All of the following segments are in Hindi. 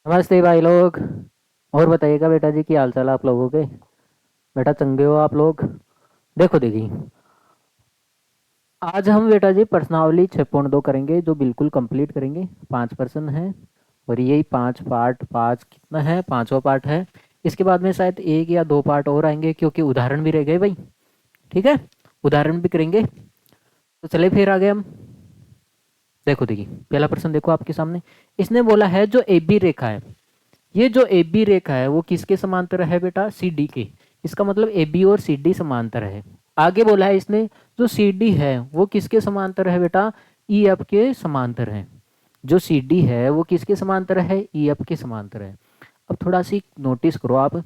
नमस्ते भाई लोग। और बताइएगा बेटा जी, क्या हाल चाल है आप लोगों के। बेटा चंगे हो आप लोग। देखो देखिए, आज हम बेटा जी प्रश्नावली 6.2 करेंगे, जो बिल्कुल कंप्लीट करेंगे। 5 प्रश्न है और यही 5 पार्ट, पाँच कितना है, पांचवा पार्ट है। इसके बाद में शायद एक या दो पार्ट और आएंगे, क्योंकि उदाहरण भी रह गए भाई। ठीक है, उदाहरण भी करेंगे। तो चले फिर आगे हम। देखो देखिए, पहला प्रश्न देखो आपके सामने। इसने बोला है जो ए बी रेखा है, ये जो ए बी रेखा है वो किसके समांतर है बेटा, सी डी के। इसका मतलब ए बी और सी डी समांतर है। आगे बोला है इसने, जो सी डी है वो किसके समांतर है बेटा, ई एफ के समांतर है। जो सी डी है वो किसके समांतर है, ई एफ के समांतर है। अब थोड़ा सी नोटिस करो आप।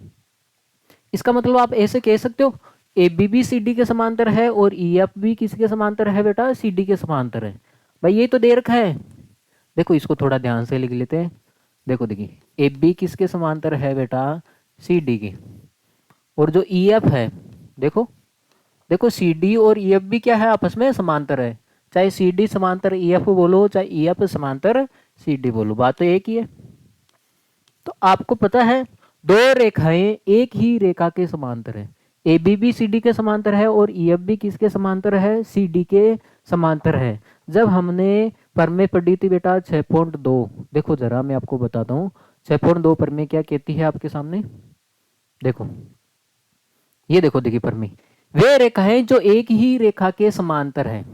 इसका मतलब आप ऐसे कह सकते हो, ए बी भी सी डी के समांतर है और ई एफ भी किसके समांतर है बेटा, सी डी के समांतर है। भाई ये तो दे रखा है। देखो इसको थोड़ा ध्यान से लिख लेते हैं। देखो देखिए, ए बी किसके समांतर है बेटा, सी डी के। और जो ई एफ है, देखो देखो सी डी और ई एफ भी क्या है, आपस में समांतर है। चाहे सी डी समांतर ई एफ बोलो, चाहे ई एफ समांतर सी डी बोलो, बात तो एक ही है। तो आपको पता है, दो रेखाएं एक ही रेखा के समांतर है। ए बी भी सी डी के समांतर है और ई एफ भी किसके समांतर है, सी डी के समांतर है। जब हमने प्रमेय पढ़ी थी बेटा 6.2, देखो जरा मैं आपको बताता हूँ। 6.2 प्रमेय क्या कहती है आपके सामने। देखो, ये देखो देखिए प्रमेय, वे रेखाएं जो एक ही रेखा के समांतर है।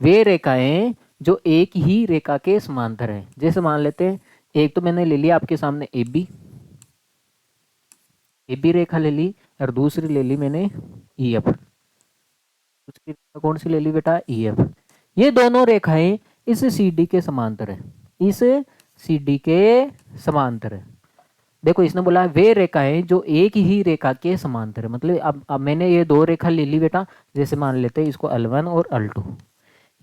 वे रेखाएं जो एक ही रेखा के समांतर है। जैसे मान लेते हैं, एक तो मैंने ले लिया आपके सामने ए बी, ए बी रेखा ले ली, और दूसरी ले ली मैंने ई एफ। दूसरी रेखा कौन सी ले ली बेटा, ई एफ। ये दोनों रेखाएं इस सी डी के समांतर है, इस सी डी के समांतर है। देखो इसने बोला वे रेखाएं जो एक ही रेखा के समांतर है, मतलब अब मैंने ये दो रेखा ले ली बेटा। जैसे मान लेते हैं इसको L1 और L2।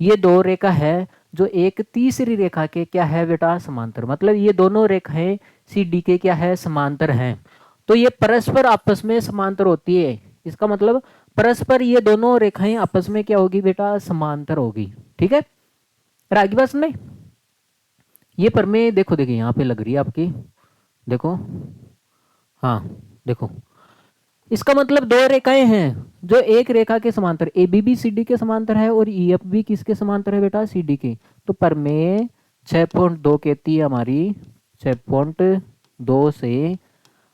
ये दो रेखा है जो एक तीसरी रेखा के क्या है बेटा, समांतर। मतलब ये दोनों रेखाएं सी डी के क्या है, समांतर हैं। तो ये परस्पर आपस में समांतर होती है। इसका मतलब परस्पर ये दोनों रेखाएं आपस में क्या होगी बेटा, समांतर होगी। ठीक है, फिर आगे बात में ये प्रमेय देखो देखिए यहाँ पे लग रही है आपकी। देखो, हाँ देखो, इसका मतलब दो रेखाएं हैं जो एक रेखा के समांतर, ए बी भी सी डी के समांतर है और ई एफ भी किसके समांतर है बेटा, सी डी के। तो प्रमेय 6.2 कहती है हमारी, 6.2 से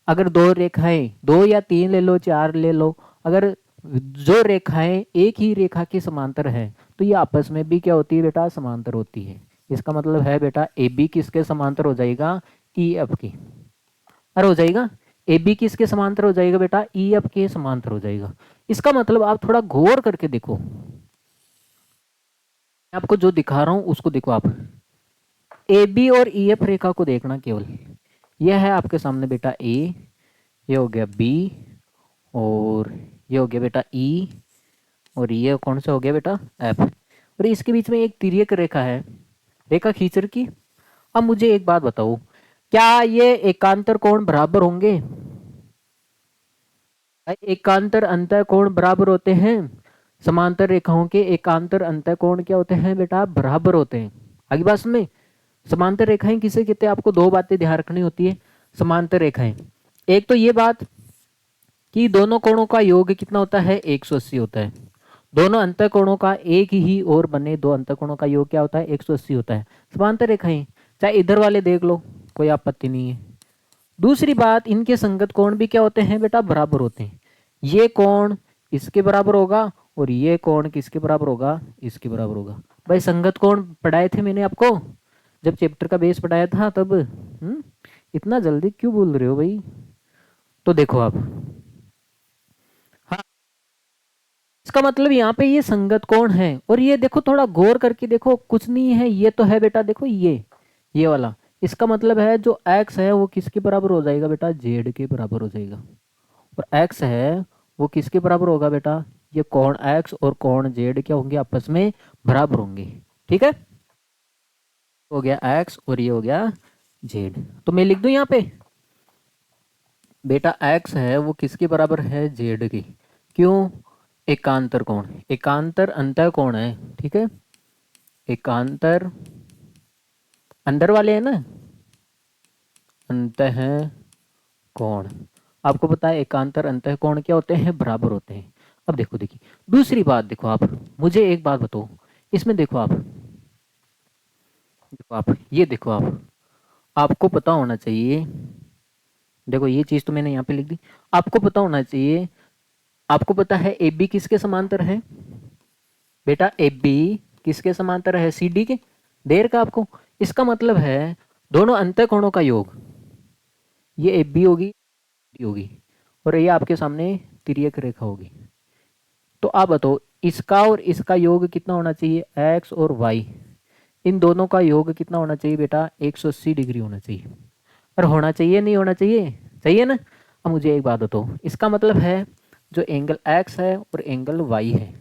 अगर दो रेखाएं, दो या तीन ले लो, चार ले लो, अगर जो रेखाएं एक ही रेखा के समांतर है तो ये आपस में भी क्या होती है बेटा, समांतर होती है। इसका मतलब है बेटा ए बी किसके समांतर हो जाएगा, ई एफ की। अरे हो जाएगा, ए बी किसके समांतर हो जाएगा बेटा, ई एफ के समांतर हो जाएगा। इसका मतलब आप थोड़ा गौर करके देखो, मैं आपको जो दिखा रहा हूं उसको देखो आप। ए बी और ई एफ रेखा को देखना केवल। यह है आपके सामने बेटा ए, ये हो गया बी, और ये हो गया बेटा ई, और ये कौन सा हो गया बेटा, एफ। और इसके बीच में एक तिर्यक रेखा है, रेखा खींचर की। अब मुझे एक बात बताओ, क्या ये एकांतर कोण बराबर होंगे। एकांतर अंतःकोण बराबर होते हैं। समांतर रेखाओं के एकांतर अंतःकोण क्या होते हैं बेटा, बराबर होते हैं। आगे बात में, समांतर रेखाएं किसे कहते हैं, आपको दो बातें ध्यान रखनी होती है। समांतर रेखाएं, एक तो ये बात कि दोनों कोणों का योग कितना होता है, 180 होता है। दोनों अंतःकोणों का एक ही और बने दो अंतःकोणों का योग क्या होता है, 180 होता है। समांतर रेखाएं चाहे इधर वाले देख लो, कोई आपत्ति नहीं है। दूसरी बात, इनके संगत कोण भी क्या होते हैं बेटा, बराबर होते हैं। ये कोण इसके बराबर होगा और ये कोण किसके बराबर होगा, इसके बराबर होगा। भाई संगत कोण पढ़ाए थे मैंने आपको जब चैप्टर का बेस पढ़ाया था तब। इतना जल्दी क्यों बोल रहे हो भाई। तो देखो आप, हाँ, इसका मतलब यहाँ पे ये संगत कोण है। और ये देखो थोड़ा गौर करके देखो, कुछ नहीं है, ये तो है बेटा, देखो ये वाला। इसका मतलब है जो x है वो किसके बराबर हो जाएगा बेटा, z के बराबर हो जाएगा। और x है वो किसके बराबर होगा बेटा, ये कोण x और कोण z क्या होंगे, आपस में बराबर होंगे। ठीक है, हो गया x और ये हो गया z। तो मैं लिख दूं यहाँ पे, बेटा x है वो किसके बराबर है, z की। क्यों, एकांतर कोण, एकांतर अंतः कोण है। ठीक है, एकांतर अंदर वाले है ना, अंतः कोण। आपको पता है एकांतर अंतः कोण क्या होते हैं, बराबर होते हैं। अब देखो देखिए दूसरी बात, देखो आप मुझे एक बात बताओ, इसमें देखो आप, देखो आप ये देखो आप, आपको पता होना चाहिए, देखो ये चीज तो मैंने यहाँ पे लिख दी, आपको पता होना चाहिए, आपको पता है ए बी किसके समांतर है बेटा, ए बी किसके समांतर है, सी डी के, देर का आपको, इसका मतलब है दोनों अंतःकोणों का योग, ये ए बी होगी, डी होगी, और ये आपके सामने तिर्यक रेखा होगी। तो आप बताओ इसका और इसका योग कितना होना चाहिए, एक्स और वाई, इन दोनों का योग कितना होना चाहिए बेटा, 180 डिग्री होना चाहिए। और होना चाहिए नहीं होना चाहिए, चाहिए ना। अब मुझे एक बात बताओ, इसका मतलब है जो एंगल एक्स है और एंगल वाई है,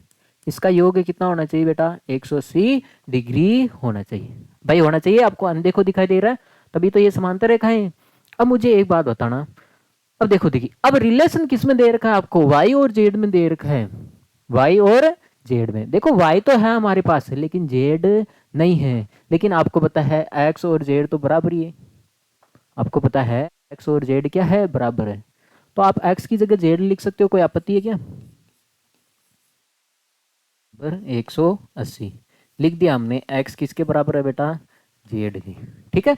इसका योग कितना होना चाहिए बेटा, 180 डिग्री होना चाहिए। भाई होना चाहिए, आपको अनदेखो दिखाई दे रहा है, तभी तो ये समांतर रेखाएं। अब मुझे एक बात बताना, अब देखो देखिए, अब रिलेशन किस में दे रखा है आपको, वाई और जेड में दे रखा है, वाई और जेड में। देखो वाई तो है हमारे पास लेकिन जेड नहीं है, लेकिन आपको पता है एक्स और जेड तो बराबर ही है, आपको पता है एक्स और जेड क्या है, बराबर है। तो आप एक्स की जगह जेड लिख सकते हो, कोई आपत्ति है क्या, बराबर 180 लिख दिया हमने, एक्स किसके बराबर है बेटा, जेड के, ठीक है,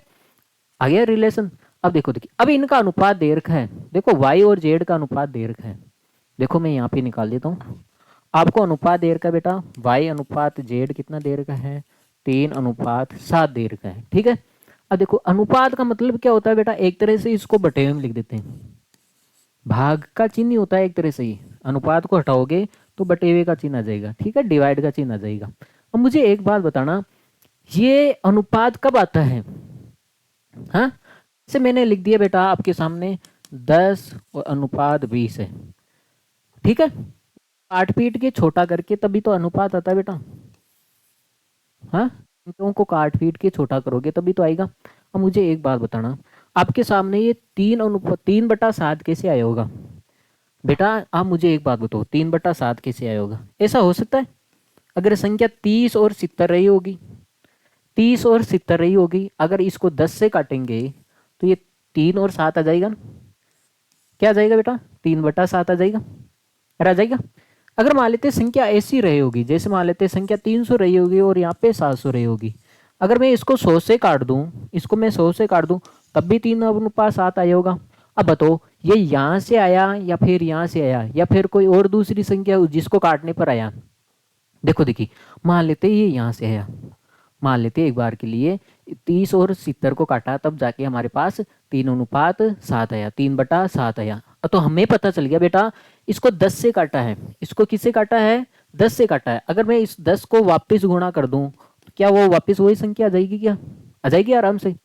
आ गया रिलेशन। अब देखो देखिए, अब इनका अनुपात दे रखा है, देखो वाई और जेड का अनुपात दे रखा है, देखो मैं यहाँ पे निकाल देता हूँ, आपको अनुपात दे रखा है बेटा, वाई अनुपात जेड कितना दे रखा है, 3:7 दे रखा है, ठीक है। अब देखो अनुपात का मतलब क्या होता है बेटा, एक तरह से इसको बटे हुए में लिख देते हैं, भाग का चिन्ह ही होता है एक तरह से ही, अनुपात को हटाओगे तो बटे हुए का चिन्ह आ जाएगा, ठीक है, डिवाइड का चिन्ह आ जाएगा। अब मुझे एक बात बताना, ये अनुपात कब आता है, हाँ, इसे मैंने लिख दिया बेटा आपके सामने 10 और अनुपात 20 है, ठीक है, 8 पीट के छोटा करके तभी तो अनुपात आता है बेटा, हाँ, अंकों को काट पीट के छोटा करोगे तभी तो आएगा। अब मुझे एक बात बताना, आपके सामने ये 3:7 कैसे आया होगा बेटा, आप मुझे एक बात बताओ 3/7 कैसे आया होगा, ऐसा हो सकता है, अगर संख्या 30 और 70 रही होगी, 30 और 70 रही होगी, अगर इसको 10 से काटेंगे तो ये 3 और 7 आ जाएगा ना, क्या आ जाएगा बेटा, 3/7 आ जाएगा, आ जाएगा। अगर मान लेते संख्या ऐसी रही होगी, जैसे मान लेते संख्या 300 रही होगी और यहाँ पे 700 रही होगी, अगर मैं इसको 100 से काट दूं, इसको मैं 100 से काट दूं, तब भी 3:7 आया होगा। अब बताओ ये यहाँ से आया या फिर यहाँ से आया या फिर कोई और दूसरी संख्या जिसको काटने पर आया, देखो देखिए, मान लेते ये यहाँ से आया, मान लेते एक बार के लिए 30 और 70 को काटा तब जाके हमारे पास 3:7 आया, 3/7 आया। तो हमें पता चल गया बेटा इसको 10 से काटा है, इसको किससे काटा है, 10 से काटा है। अगर मैं इस 10 को वापस गुणा कर दूं तो क्या वो वापस वही संख्या आ जाएगी, क्या आ जाएगी आराम से।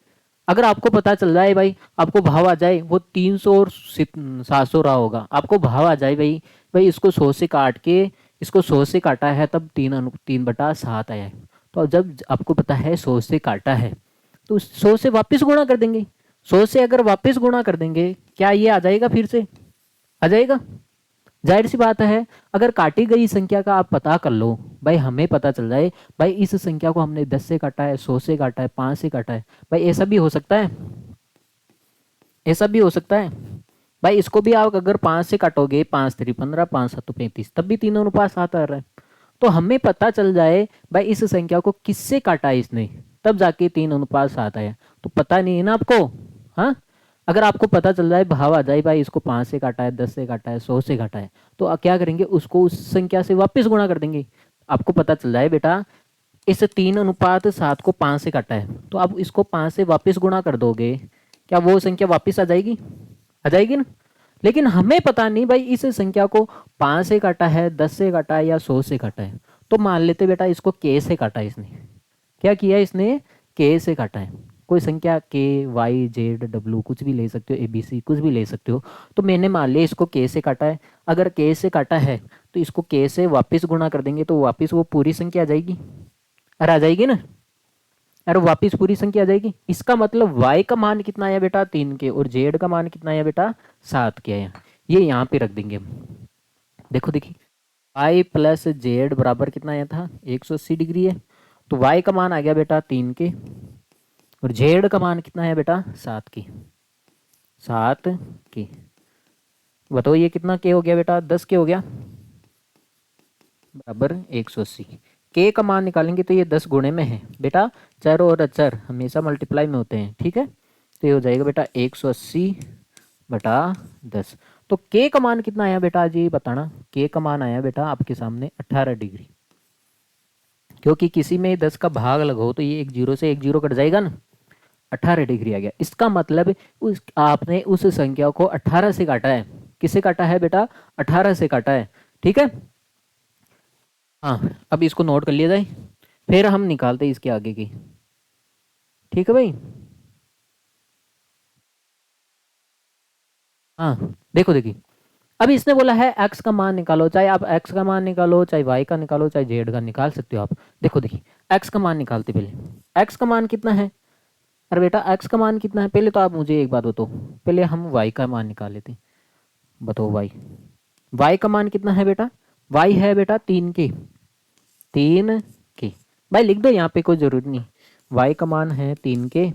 अगर आपको पता चल जाए भाई, आपको भाव आ जाए वो 300 और 700 रहा होगा, आपको भाव आ जाए भाई, भाई इसको 100 से काट के, इसको 100 से काटा है तब 3/7 आया है। तो जब आपको पता है 100 से काटा है तो 100 से वापस गुणा कर देंगे, 100 से अगर वापस गुणा कर देंगे क्या ये आ जाएगा, फिर से आ जाएगा। जाहिर सी बात है, अगर काटी गई संख्या का आप पता कर लो, भाई हमें पता चल जाए भाई इस संख्या को हमने 10 से काटा है, 100 से काटा है, 5 से काटा है, भाई ऐसा भी हो सकता है, ऐसा भी हो सकता है। भाई इसको भी आप अगर 5 से काटोगे, 5×3 = 15, 5×7 = 35, तब भी 3:7 आ रहा है। तो हमें पता चल जाए भाई इस संख्या को किससे काटा है इसने, तब जाके 3:7 आया। तो पता नहीं है ना आपको, हाँ, अगर आपको पता चल जाए, भाव आ जाए भाई इसको 5 से काटा है, 10 से काटा है, 100 से काटा है, तो क्या करेंगे, उसको उस संख्या से वापस गुणा कर देंगे। आपको पता चल जाए बेटा इस 3:7 को 5 से काटा है, तो आप इसको 5 से वापस गुणा कर दोगे, क्या वो संख्या वापस आ जाएगी, आ जाएगी ना। लेकिन हमें पता नहीं भाई इस संख्या को 5 से काटा है, 10 से काटा है या 100 से काटा है। तो मान लेते बेटा इसको के से काटा है इसने, क्या किया इसने, के से काटा है। कोई संख्या के, वाई, जेड, डब्ल्यू कुछ भी ले सकते हो, ए बी सी कुछ भी ले सकते हो। तो मैंने मान लिया इसको के से काटा है, अगर के से काटा है तो इसको के से वापस गुणा कर देंगे तो वापस वो पूरी संख्या आ जाएगी, अरे आ जाएगी ना, अरे वापस पूरी संख्या आ जाएगी। इसका मतलब y का मान कितना आया बेटा, 3 के, और z का मान कितना आया बेटा, 7 के आया। ये यहाँ पे रख देंगे हम, देखो देखिए y प्लस जेड बराबर कितना आया था, 180 डिग्री है। तो y का मान आ गया बेटा 3 के, और z का मान कितना है बेटा, 7 के। 7 के। बताओ ये कितना के हो गया बेटा, 10 के हो गया, बराबर 180। के का मान निकालेंगे तो ये 10 गुणे में है बेटा, चर और अचर हमेशा मल्टीप्लाई में होते हैं, ठीक है। तो ये हो जाएगा बेटा 180 बटा 10। तो के का मान कितना आया बेटा जी बताना। के का मान आया बेटा आपके सामने 18 डिग्री, क्योंकि किसी में 10 का भाग लगाओ तो ये एक जीरो से एक जीरो कट जाएगा ना, 18 डिग्री आ गया। इसका मतलब उस आपने उस संख्या को 18 से काटा है। किससे काटा है बेटा, 18 से काटा है, ठीक है। हाँ अब इसको नोट कर लिया जाए, फिर हम निकालते हैं इसके आगे की, ठीक है भाई। हाँ देखो देखिए, अब इसने बोला है एक्स का मान निकालो, चाहे आप एक्स का मान निकालो, चाहे वाई का निकालो, चाहे जेड का निकाल सकते हो आप। देखो देखिए एक्स का मान निकालते पहले। एक्स का मान कितना है, अरे बेटा एक्स का मान कितना है, पहले तो आप मुझे एक बात बताओ, पहले हम वाई का मान निकाल लेते हैं। बताओ वाई, वाई का मान कितना है बेटा, वाई है बेटा 3 के, 3 के। भाई लिख दो यहाँ पे, कोई जरूरत नहीं। वाई का मान है 3 के,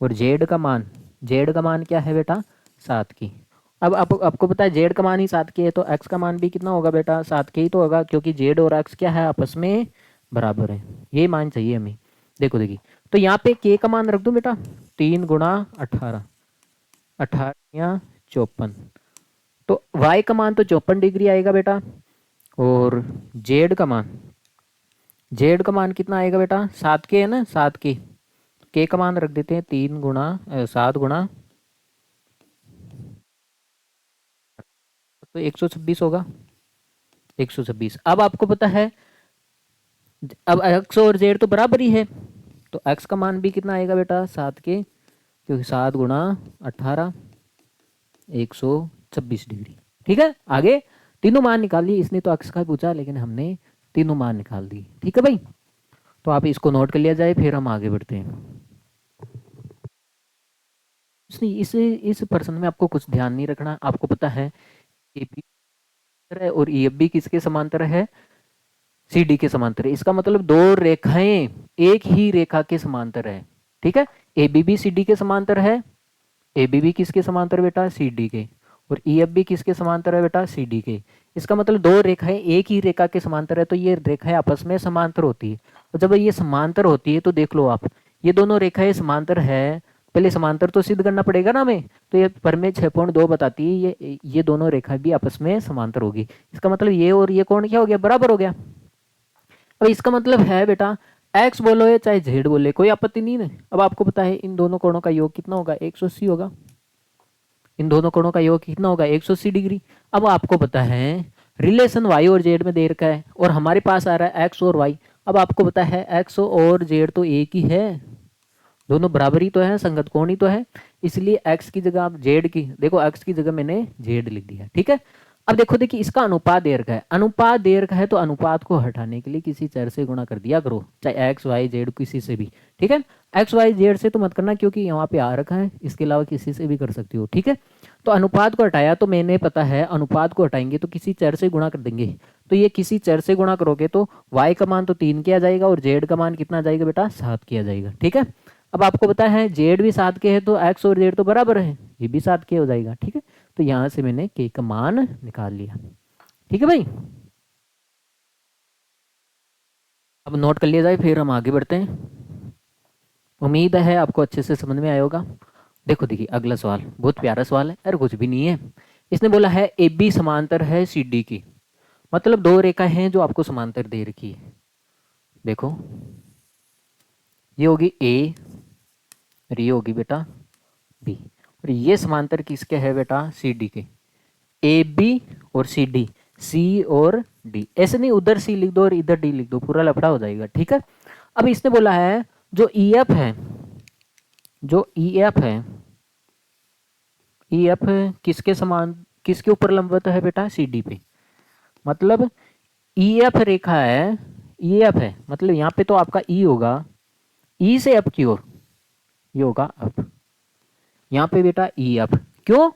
और जेड का मान, जेड का मान क्या है बेटा 7 की। अब आपको पता है जेड का मान ही 7 के है, तो एक्स का मान भी कितना होगा बेटा 7 के ही तो होगा, क्योंकि जेड और एक्स क्या है आपस में बराबर है। ये मान चाहिए हमें। देखो देखिए, तो यहाँ पे के का मान रख दूं बेटा, 3 गुणा 18, 18 या 54। तो वाई का मान तो 54 डिग्री आएगा बेटा, और जेड का मान, जेड का मान कितना आएगा बेटा 7 के है ना, 7 के का मान रख देते हैं 3 गुणा 7 गुणा, तो 126 होगा, 126। अब आपको पता है, अब एक्स और जेड तो बराबर ही है, तो एक्स का मान भी कितना आएगा बेटा 7 के, क्योंकि 7 गुणा 18, 126 डिग्री, ठीक है। आगे तीनों मान निकाल लिए, इसने तो एक्स का पूछा लेकिन हमने तीनों मान निकाल दी, ठीक है भाई। तो आप इसको नोट कर लिया जाए, फिर हम आगे बढ़ते हैं। इसलिए इस प्रश्न में आपको कुछ ध्यान नहीं रखना। आपको पता है ए बी है और ई एफ बी किसके समांतर है, सी डी के समांतर है। इसका मतलब दो रेखाएं एक ही रेखा के समांतर है, ठीक है। ए बी भी सी डी के समांतर है, ए बी भी किसके समांतर बेटा सी डी के, और ई एफ भी किसके समांतर है बेटा सी डी के। इसका मतलब दो रेखाएं एक ही रेखा के समांतर है, तो ये रेखाएं आपस में समांतर होती है। और जब ये समांतर होती है तो देख लो आप, ये दोनों रेखाएं समांतर है, पहले समांतर तो सिद्ध करना पड़ेगा ना हमें। तो ये प्रमेय 6.2 बताती है ये दोनों रेखाएं भी आपस में समांतर होगी। इसका मतलब ये और ये कोण क्या हो गया, बराबर हो गया। अब इसका मतलब है बेटा एक्स बोलो या चाहे जेड बोले कोई आपत्ति नहीं है। अब आपको पता है इन दोनों कोणों का योग कितना होगा, 180 होगा। इन दोनों कोणों का योग कितना होगा, 180 डिग्री। अब आपको पता है रिलेशन वाई और जेड में दे रखा है, और हमारे पास आ रहा है एक्स और वाई। अब आपको पता है एक्स और जेड तो एक ही है, दोनों बराबर ही तो है, संगत कोण ही तो है। इसलिए एक्स की जगह आप जेड की, देखो एक्स की जगह मैंने जेड लिख दिया, ठीक है। अब देखो देखिए इसका अनुपात दे रखा है, अनुपात दे रखा है तो अनुपात को हटाने के लिए किसी चर से गुणा कर दिया करो, चाहे एक्स वाई जेड किसी से भी, ठीक है। एक्स वाई जेड से तो मत करना क्योंकि यहाँ पे आ रखा है, इसके अलावा किसी से भी कर सकती हो, ठीक है। तो अनुपात को हटाया तो मैंने पता है अनुपात को हटाएंगे तो किसी चर से गुणा कर देंगे, तो ये किसी चर से गुणा करोगे तो y का मान तो 3 किया जाएगा और z का मान कितना जाएगा बेटा 7 किया जाएगा, ठीक है। अब आपको पता है जेड भी 7 के है तो x और z तो बराबर है, ये भी 7 के हो जाएगा, ठीक है। तो यहाँ से मैंने k का मान निकाल लिया, ठीक है भाई। अब नोट कर लिया जाए, फिर हम आगे बढ़ते हैं। उम्मीद है आपको अच्छे से समझ में आया होगा। देखो देखिए अगला सवाल बहुत प्यारा सवाल है, अरे कुछ भी नहीं है। इसने बोला है ए बी समांतर है सी डी की, मतलब दो रेखा हैं जो आपको समांतर दे रखी है। देखो ये होगी ए और ये होगी बेटा बी, और ये समांतर किसके है बेटा सी डी के। ए बी और सी डी, सी और डी, ऐसे नहीं उधर सी लिख दो और इधर डी लिख दो, पूरा लफड़ा हो जाएगा, ठीक है। अब इसने बोला है जो ई एफ है, जो ई एफ है, ई एफ किसके समान, किसके ऊपर लंबवत है बेटा सी डी पे। मतलब ई एफ रेखा है, ई एफ है मतलब यहाँ पे तो आपका ई होगा, ई से अप की ओर ये होगा अप, यहाँ पे बेटा ई अप। क्यों,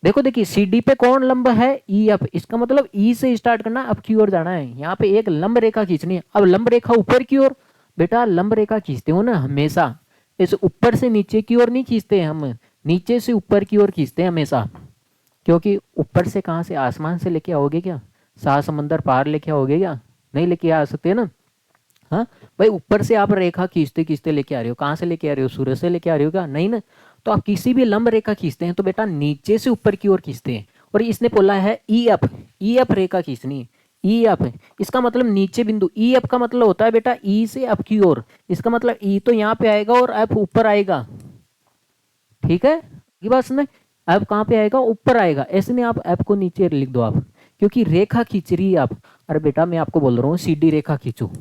देखो देखिए सी डी पे कौन लंब है ई अप, इसका मतलब ई से स्टार्ट करना अप की ओर जाना है, यहाँ पे एक लंब रेखा खींचनी है। अब लंब रेखा ऊपर की ओर, बेटा लंब रेखा खींचते हो ना हमेशा इस ऊपर से नीचे की ओर नहीं खींचते हम, नीचे से ऊपर की ओर खींचते हैं हमेशा, क्योंकि ऊपर से कहाँ से, आसमान से लेके आओगे क्या, सात समंदर पार लेके आओगे क्या, नहीं लेके आ सकते ना। हाँ भाई, ऊपर से आप रेखा खींचते खींचते लेके आ रहे हो, कहाँ से लेके आ रहे हो, सूर्य से लेके आ रहे हो क्या, नहीं ना। तो आप किसी भी लंब रेखा खींचते हैं तो बेटा नीचे से ऊपर की ओर खींचते हैं। और इसने बोला है ई एफ, ई एफ रेखा खींचनी है, ई एफ, इसका मतलब नीचे बिंदु, ई एफ का मतलब होता है बेटा ई से एफ की ओर, इसका मतलब ई तो यहाँ पे आएगा और एफ ऊपर आएगा, ठीक है, ये बात सुने। एफ कहाँ पे आएगा, ऊपर आएगा, ऐसे नहीं आप एफ को नीचे लिख दो आप, क्योंकि रेखा खींच रही है आप। अरे बेटा मैं आपको बोल रहा हूँ सीधी रेखा खींचो,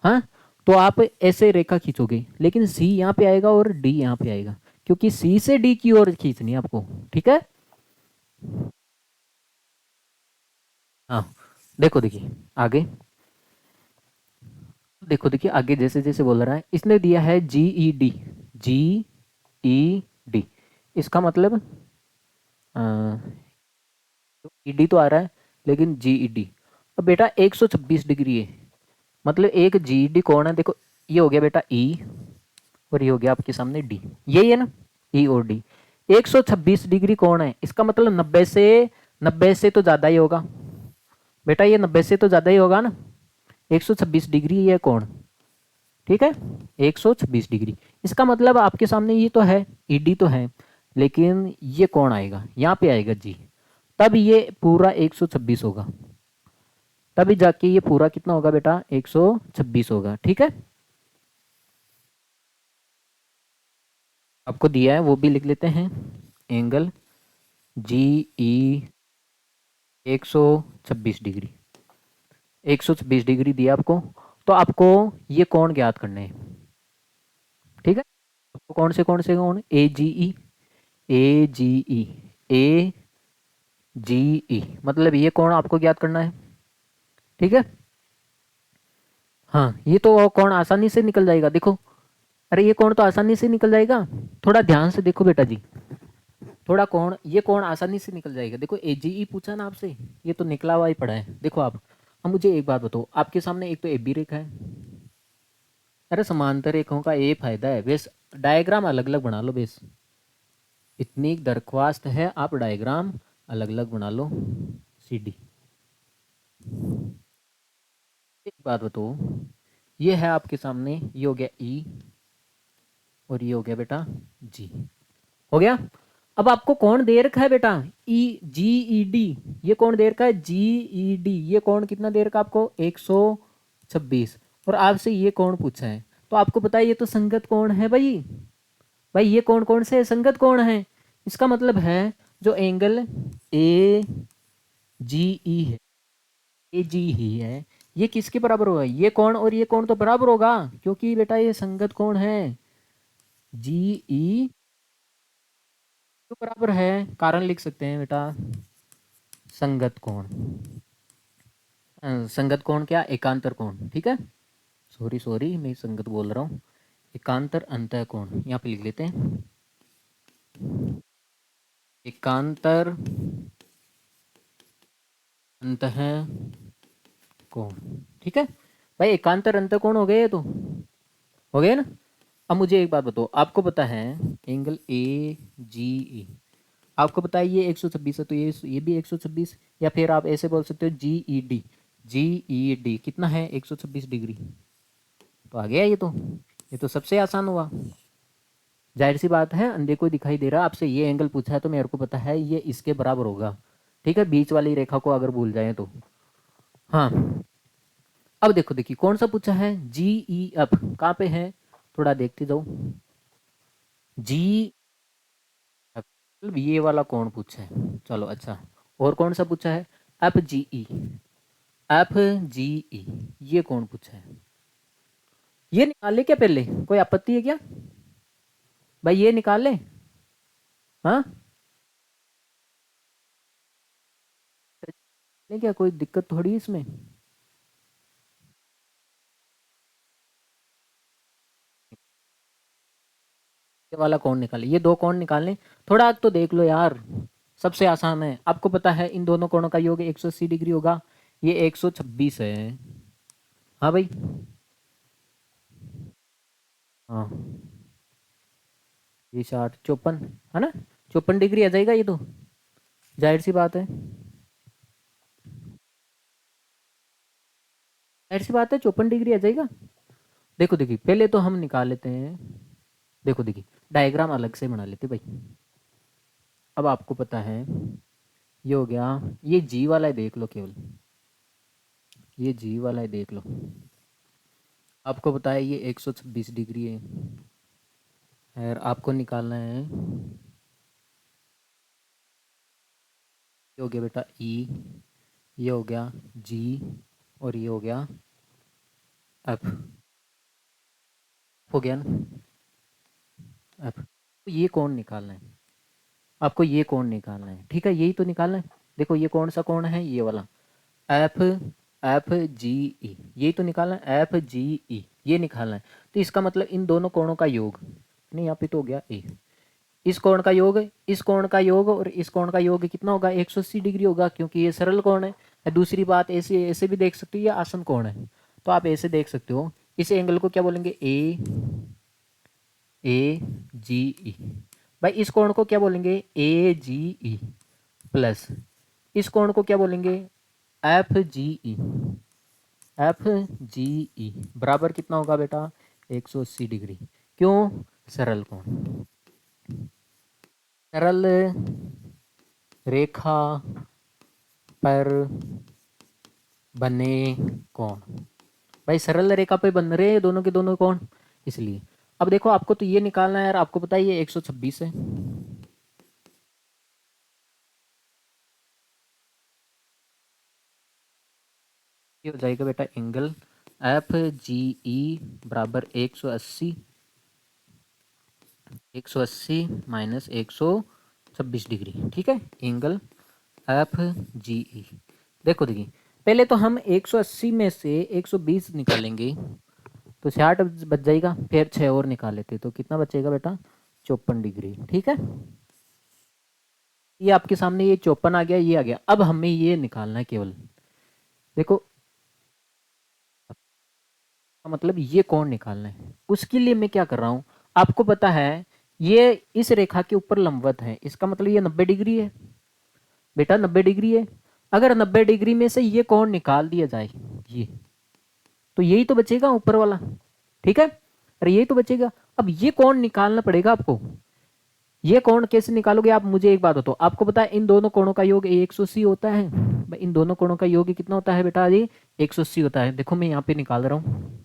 हाँ, तो आप ऐसे रेखा खींचोगे, लेकिन सी यहाँ पे आएगा और डी यहाँ पे आएगा, क्योंकि सी से डी की ओर खींचनी है आपको, ठीक है। हाँ, देखो देखिए आगे, देखो देखिए आगे जैसे जैसे बोल रहा है, इसने दिया है जी ई डी, जी ई डी, इसका मतलब ई डी तो आ रहा है, लेकिन जी ई डी, अब बेटा 126 डिग्री है, मतलब एक जी ई डी कौन है, देखो ये हो गया बेटा ई, और ये हो गया आपके सामने डी, यही है ना, ई और डी। 126 डिग्री कौन है, इसका मतलब 90 से तो ज़्यादा ही होगा बेटा, ये 90 से तो ज़्यादा ही होगा ना, 126 डिग्री ये कौन, ठीक है, 126 डिग्री, इसका मतलब आपके सामने ये तो है, ईडी तो है, लेकिन ये कौन आएगा, यहाँ पे आएगा जी, तब ये पूरा 126 होगा, तभी जाके ये पूरा कितना होगा बेटा, 126 होगा, ठीक है। आपको दिया है वो भी लिख लेते हैं, एंगल जी ई 126 डिग्री, 126 डिग्री दिया आपको, तो आपको ये कोण ज्ञात करने हैं, ठीक है। आपको कौन से कोण, ए जी ई, ए जी ई, ए जी ई, मतलब ये कोण आपको ज्ञात करना है, ठीक है। हाँ, ये तो कोण आसानी से निकल जाएगा, देखो, अरे ये कोण तो आसानी से निकल जाएगा, थोड़ा ध्यान से देखो बेटा जी, थोड़ा कोण, ये कोण आसानी से निकल जाएगा, देखो ए जी ई पूछा ना आपसे, ये तो निकला हुआ ही पड़ा है, देखो आप। अब मुझे एक बात बताओ, आपके सामने एक तो ए बी रेखा है, अरे समांतर रेखाओं का ये फायदा है, बेस डायग्राम अलग अलग बना लो, बेस इतनी दरख्वास्त है, आप डायग्राम अलग अलग बना लो, सी डी। एक बात बताओ, ये है आपके सामने, ये हो गया ई, और ये हो गया बेटा जी, हो गया। अब आपको कौन दे रखा है बेटा, ई जी ई डी, ये कौन दे रखा है, जी ई डी, ये कौन कितना दे रखा आपको, 126, और आपसे ये कौन पूछा है, तो आपको पता है ये तो संगत कौन है भाई, भाई ये कौन कौन से संगत कौन है, इसका मतलब है जो एंगल ए जी ई है, ए जी ही है, ये किसके बराबर होगा, ये कौन और ये कौन तो बराबर होगा, क्योंकि बेटा ये संगत कौन है, जी ई तो बराबर है, कारण लिख सकते हैं बेटा, संगत कोण, संगत कोण क्या, एकांतर कोण, ठीक है, सॉरी सॉरी मैं संगत बोल रहा हूँ, एकांतर अंतः कोण यहाँ पे लिख लेते हैं, एकांतर अंतः कोण, ठीक है भाई, एकांतर अंतः कोण हो गए, ये तो हो गए ना। अब मुझे एक बात बताओ, आपको पता है एंगल ए जी ई, आपको पता है ये 126 है, तो ये भी 126, या फिर आप ऐसे बोल सकते हो जी ई डी, जी ई डी कितना है, 126 डिग्री, तो आ गया ये तो सबसे आसान हुआ, जाहिर सी बात है, अंधे को दिखाई दे रहा, आपसे ये एंगल पूछा है तो मेरे को पता है ये इसके बराबर होगा, ठीक है, बीच वाली रेखा को अगर भूल जाए तो। हाँ, अब देखो देखिए कौन सा पूछा है, जी ई एफ, कहाँ पे है, थोड़ा देखते जाओ, जी ये वाला कौन पूछा है, चलो अच्छा, और कौन सा पूछा है, एफ जी ई, एफ जी ई, ये कौन पूछा है, ये निकाल ले क्या पहले, कोई आपत्ति है क्या भाई, ये निकाल ले, हाँ, नहीं क्या कोई दिक्कत थोड़ी है इसमें, ये वाला कौन निकाले, ये दो कौन निकालने, थोड़ा तो देख लो यार, सबसे आसान है, आपको पता है इन दोनों कोणों का योग 180 डिग्री होगा, ये 126 है, हाँ भाई, हाँ, ये 60 54 है ना, 54 डिग्री आ जाएगा ये तो, जाहिर सी बात है, जाहिर सी बात है 54 डिग्री आ जाएगा। देखो देखिए पहले तो हम निकाल लेते हैं, देखो देखिए डायग्राम अलग से बना लेते भाई। अब आपको पता है ये हो गया, ये जी वाला है देख लो, केवल ये जी वाला है देख लो, आपको पता है ये 126 डिग्री है, और आपको निकालना है, ये हो गया बेटा ई, ये हो गया जी, और ये हो गया एफ, हो गया ना एफ। तो ये कौन निकालना है आपको, ये कौन निकालना है, ठीक है यही तो निकालना है। देखो ये कौन सा कौन है, ये वाला एफ, एफ जी ई, यही तो निकालना है, एफ जी ई ये निकालना है। तो इसका मतलब इन दोनों कोणों का योग, नहीं यहाँ पे तो हो गया ए, इस कोण का योग, इस कोण का योग और इस कोण का योग कितना होगा, 180 डिग्री होगा, क्योंकि ये सरल कोण है। दूसरी बात ऐसे ऐसे भी देख सकते हो, ये आसन कोण है, तो आप ऐसे देख सकते हो, इस एंगल को क्या बोलेंगे, ए जी ई, भाई इस कोण को क्या बोलेंगे, ए जी ई, प्लस इस कोण को क्या बोलेंगे, एफ जी ई, एफ जी ई बराबर कितना होगा बेटा, 180 डिग्री। क्यों, सरल कोण, सरल रेखा पर बने कोण, भाई सरल रेखा पे बन रहे हैं दोनों के दोनों कोण, इसलिए। अब देखो आपको तो ये निकालना है यार, आपको पता है ये 126 है, ये हो जाएगा बेटा एंगल एफ जी ई बराबर 180, 180 माइनस 126 डिग्री, ठीक है, एंगल एफ जी ई। देखो देखिए पहले तो हम 180 में से 120 निकालेंगे, तो 60 बच जाएगा, फिर 6 और निकाल लेते तो कितना बचेगा बेटा, 54 डिग्री, ठीक है। ये आपके सामने ये 54 आ गया, ये आ गया। अब हमें ये निकालना है केवल, देखो मतलब ये कौन निकालना है, उसके लिए मैं क्या कर रहा हूं, आपको पता है ये इस रेखा के ऊपर लंबवत है, इसका मतलब ये 90 डिग्री है बेटा, 90 डिग्री है। अगर 90 डिग्री में से ये कौन निकाल दिया जाए, ये तो यही तो बचेगा ऊपर वाला, ठीक है, अरे यही तो बचेगा। अब ये कौन निकालना पड़ेगा आपको, ये कोण कैसे निकालोगे आप, मुझे एक बात बताओ, आपको पता है इन दोनों कोणों का योग 180 होता है, इन दोनों कोणों का योग कितना होता है बेटा जी, 180 होता है। देखो मैं यहाँ पे निकाल रहा हूँ,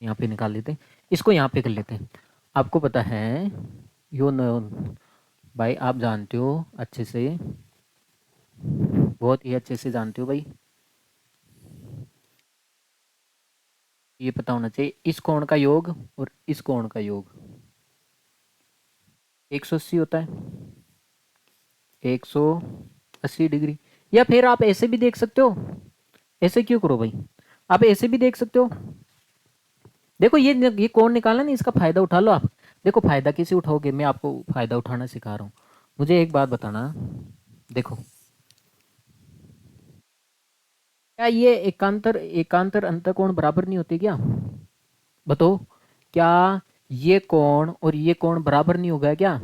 यहाँ पे निकाल लेते हैं, इसको यहाँ पे कर लेते हैं। आपको पता है यो न, भाई आप जानते हो अच्छे से, बहुत ही अच्छे से जानते हो भाई, ये पता होना चाहिए इस कोण का योग और इस कोण का योग 180 होता है, 180 डिग्री। या फिर आप ऐसे भी देख सकते हो, ऐसे क्यों करो भाई, आप ऐसे भी देख सकते हो। देखो ये कौन निकाला ना, इसका फायदा उठा लो आप। देखो फायदा कैसे उठाओगे, मैं आपको फायदा उठाना सिखा रहा हूँ। मुझे एक बात बताना, देखो क्या ये एकांतर एकांतर अंतःकोण बराबर नहीं होते क्या, बताओ, क्या ये कोण और ये कोण बराबर नहीं होगा क्या,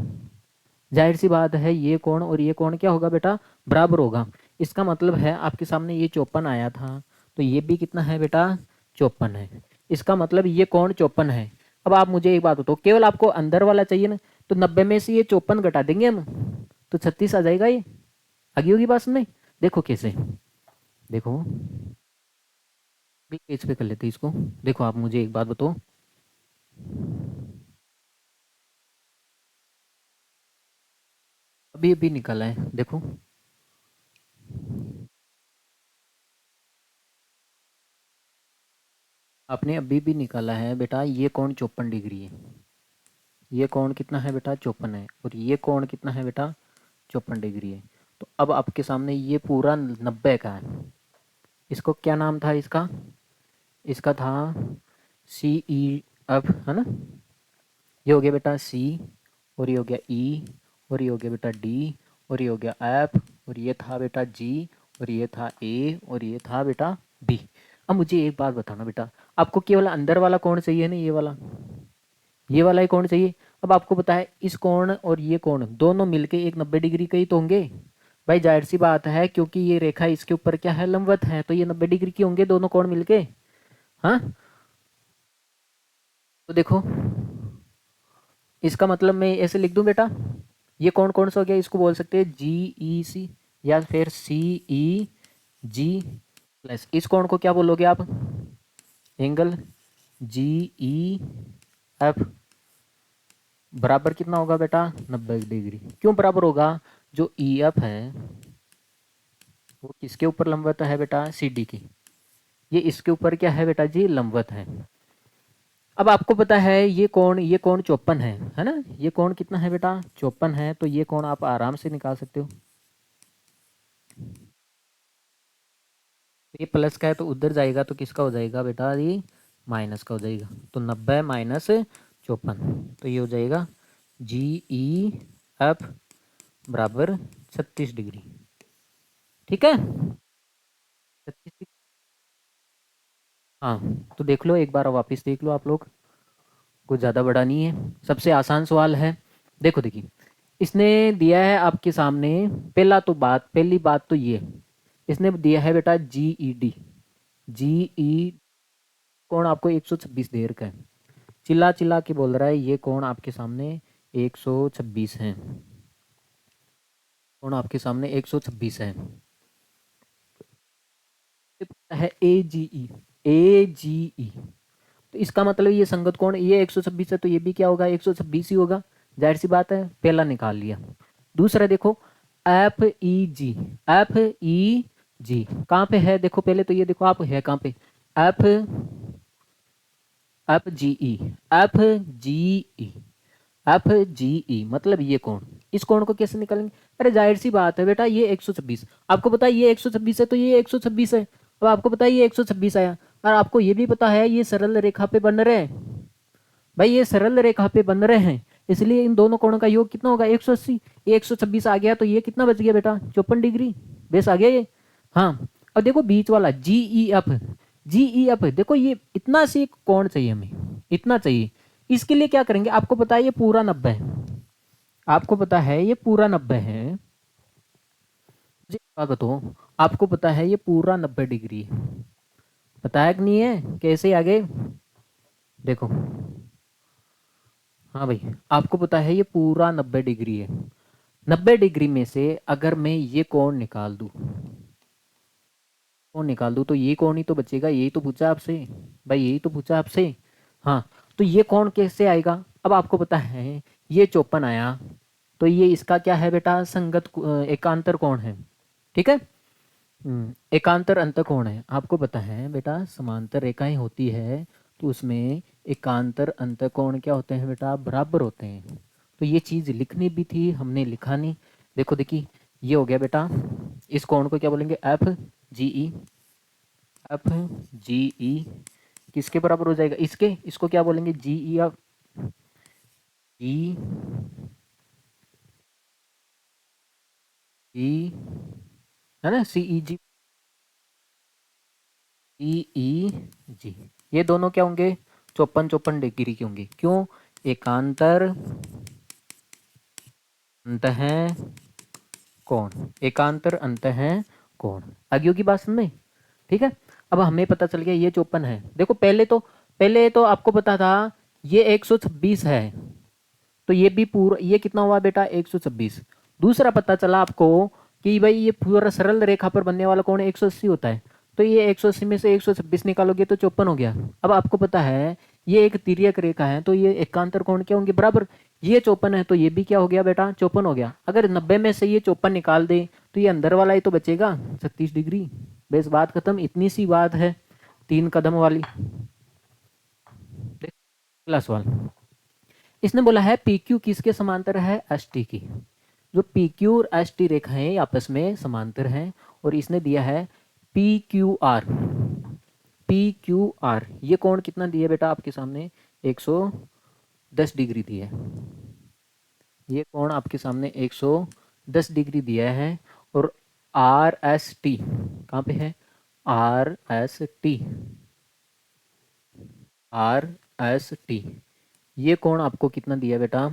जाहिर सी बात है ये कोण और ये कोण क्या होगा बेटा, बराबर होगा। इसका मतलब है आपके सामने ये 54 आया था, तो ये भी कितना है बेटा, 54 है। इसका मतलब ये कोण 54 है। अब आप मुझे एक बात बताओ, केवल आपको अंदर वाला चाहिए ना, तो 90 में से ये 54 घटा देंगे हम, तो 36 आ जाएगा। ये आगे होगी बात सुनने, देखो कैसे, देखो पेज पे कर लेते हैं इसको। देखो आप मुझे एक बात बताओ, अभी अभी निकला है देखो, आपने अभी भी निकाला है बेटा, ये कोण 54 डिग्री है, ये कोण कितना है बेटा, 54 है, और ये कोण कितना है बेटा, 54 डिग्री है। तो अब आपके सामने ये पूरा 90 का है, इसको क्या नाम था इसका, इसका था सी ई एफ, है ना, ये हो गया बेटा सी, और ये हो गया ई, और ये हो गया बेटा डी, और ये हो गया एफ, और ये था बेटा जी, और ये था ए, और ये था बेटा बी। अब मुझे एक बात बताना बेटा, आपको केवल अंदर वाला कौन चाहिए ना, ये वाला, ये वाला ही कोण चाहिए। अब आपको पता है इस कोण और ये कोण दोनों मिलके एक 90 डिग्री के ही तो होंगे। भाई जाहिर सी बात है, क्योंकि ये रेखा इसके ऊपर क्या है, लंबवत है, तो ये 90 डिग्री की होंगे दोनों कोण मिलके। हाँ, तो देखो इसका मतलब मैं ऐसे लिख दूं बेटा, ये कौन कौन सा हो गया, इसको बोल सकते हैं जी ई सी या फिर सी ई जी प्लस, इस कोण को क्या बोलोगे आप, एंगल जी ई एफ बराबर कितना होगा बेटा, 90 डिग्री। क्यों बराबर होगा, जो ई एफ है वो किसके ऊपर लंबवत है बेटा, सी डी की, ये इसके ऊपर क्या है बेटा जी, लंबवत है। अब आपको पता है ये कोण 54 है ना, ये कोण कितना है बेटा, 54 है, तो ये कोण आप आराम से निकाल सकते हो। ये प्लस का है तो उधर जाएगा तो किसका हो जाएगा बेटा, ये माइनस का हो जाएगा, तो 90 माइनस 54, तो ये हो जाएगा जी ई एफ बराबर 36 डिग्री। ठीक है, 36। हाँ, तो देख लो एक बार वापस देख लो आप लोग, कुछ ज़्यादा बड़ा नहीं है, सबसे आसान सवाल है। देखो देखिए, इसने दिया है आपके सामने, पहली बात तो ये, इसने दिया है बेटा जी ई डी, जी ई कोण आपको 126 दे रखा है, चिल्ला चिल्ला के बोल रहा है ये कोण आपके सामने 126 है, कोण आपके सामने 126 है ए जी ई, तो इसका मतलब ये संगत कोण, ये 126 है तो ये भी क्या होगा, 126 ही होगा, जाहिर सी बात है, पहला निकाल लिया। दूसरा देखो, एफ ई जी, एफ ई जी कहाँ पे है, देखो पहले तो ये देखो आप है कहाँ पे, एफ एफ जी ई, एफ जी ई, एफ जी ई मतलब ये कोण, इस कोण को कैसे निकालेंगे, अरे जाहिर सी बात है बेटा, ये 126, आपको पता है ये 126 है तो ये 126 है, अब आपको पता है ये 126 आया, और आपको ये भी पता है ये सरल रेखा पे बन रहे हैं, भाई ये सरल रेखा पे बन रहे हैं, इसलिए इन दोनों कोणों का योग कितना होगा, 180, ये 126 आ गया तो ये कितना बच गया बेटा, 54 डिग्री, बेस आ गया ये। हाँ, अब देखो बीच वाला जी ई एफ, जी ई एफ देखो ये इतना सी कोण चाहिए हमें, इतना चाहिए, इसके लिए क्या करेंगे, आपको पता है ये पूरा 90 है, आपको पता है ये पूरा 90 है, मुझे एक बात बताओ, आपको पता है ये पूरा 90 डिग्री है, पता है कि नहीं है, कैसे आगे देखो, हाँ भाई आपको पता है ये पूरा 90 डिग्री है, 90 डिग्री में से अगर मैं ये कोण निकाल दूं, कोण निकाल दूं तो ये कोण ही तो बचेगा, यही तो पूछा आपसे, भाई यही तो पूछा आपसे। हाँ, तो ये कोण कैसे आएगा, अब आपको पता है ये 54 आया, तो ये इसका क्या है बेटा, एकांतर कोण है, ठीक है। एकांतर अंतःकोण है, आपको पता है बेटा समांतर रेखाएं होती है तो उसमें एकांतर अंतःकोण क्या होते हैं बेटा, बराबर होते हैं, तो ये चीज़ लिखनी भी थी, हमने लिखा नहीं। देखो देखिए, ये हो गया बेटा, इस कोण को क्या बोलेंगे, एफ जी ई, एफ जी ई किसके बराबर हो जाएगा, इसके, इसको क्या बोलेंगे, जी ई एफ जी ई, है ना, सी ई जी, ई ई जी, ये दोनों क्या होंगे, 54 डिग्री के होंगे, क्यों, एकांतर अंतः कोण, एकांतर अंतः कोण, आगे की बात समझ में, ठीक है। अब हमें पता चल गया ये 54 है, देखो पहले तो आपको पता था ये 126 है, तो ये भी पूरा, ये कितना हुआ बेटा, 126। दूसरा पता चला आपको कि भाई ये पूरा सरल रेखा पर बनने वाला कोण 180 होता है, तो ये 180 में से 126 निकालोगे तो 54 हो गया। अब आपको पता है ये एक तिर्यक रेखा है तो ये एकांतर कोण क्या होंगे, बराबर, ये 54 है तो ये भी क्या हो गया बेटा, 54 हो गया। अगर 90 में से ये 54 निकाल दे तो ये अंदर वाला ही तो बचेगा 36 डिग्री, बस बात खत्म, इतनी सी बात है, 3 कदम वाली। अगला सवाल, इसने बोला है पी क्यू किसके समांतर है, एस टी की, जो पी क्यू और एस टी रेखाएं आपस में समांतर हैं, और इसने दिया है P Q R, P Q R, ये कोण कितना दिया बेटा आपके सामने, 110 डिग्री दिया है, ये कोण आपके सामने 110 डिग्री दिया है, और आर एस टी कहाँ पे है, R S T, R S T ये कोण आपको कितना दिया बेटा,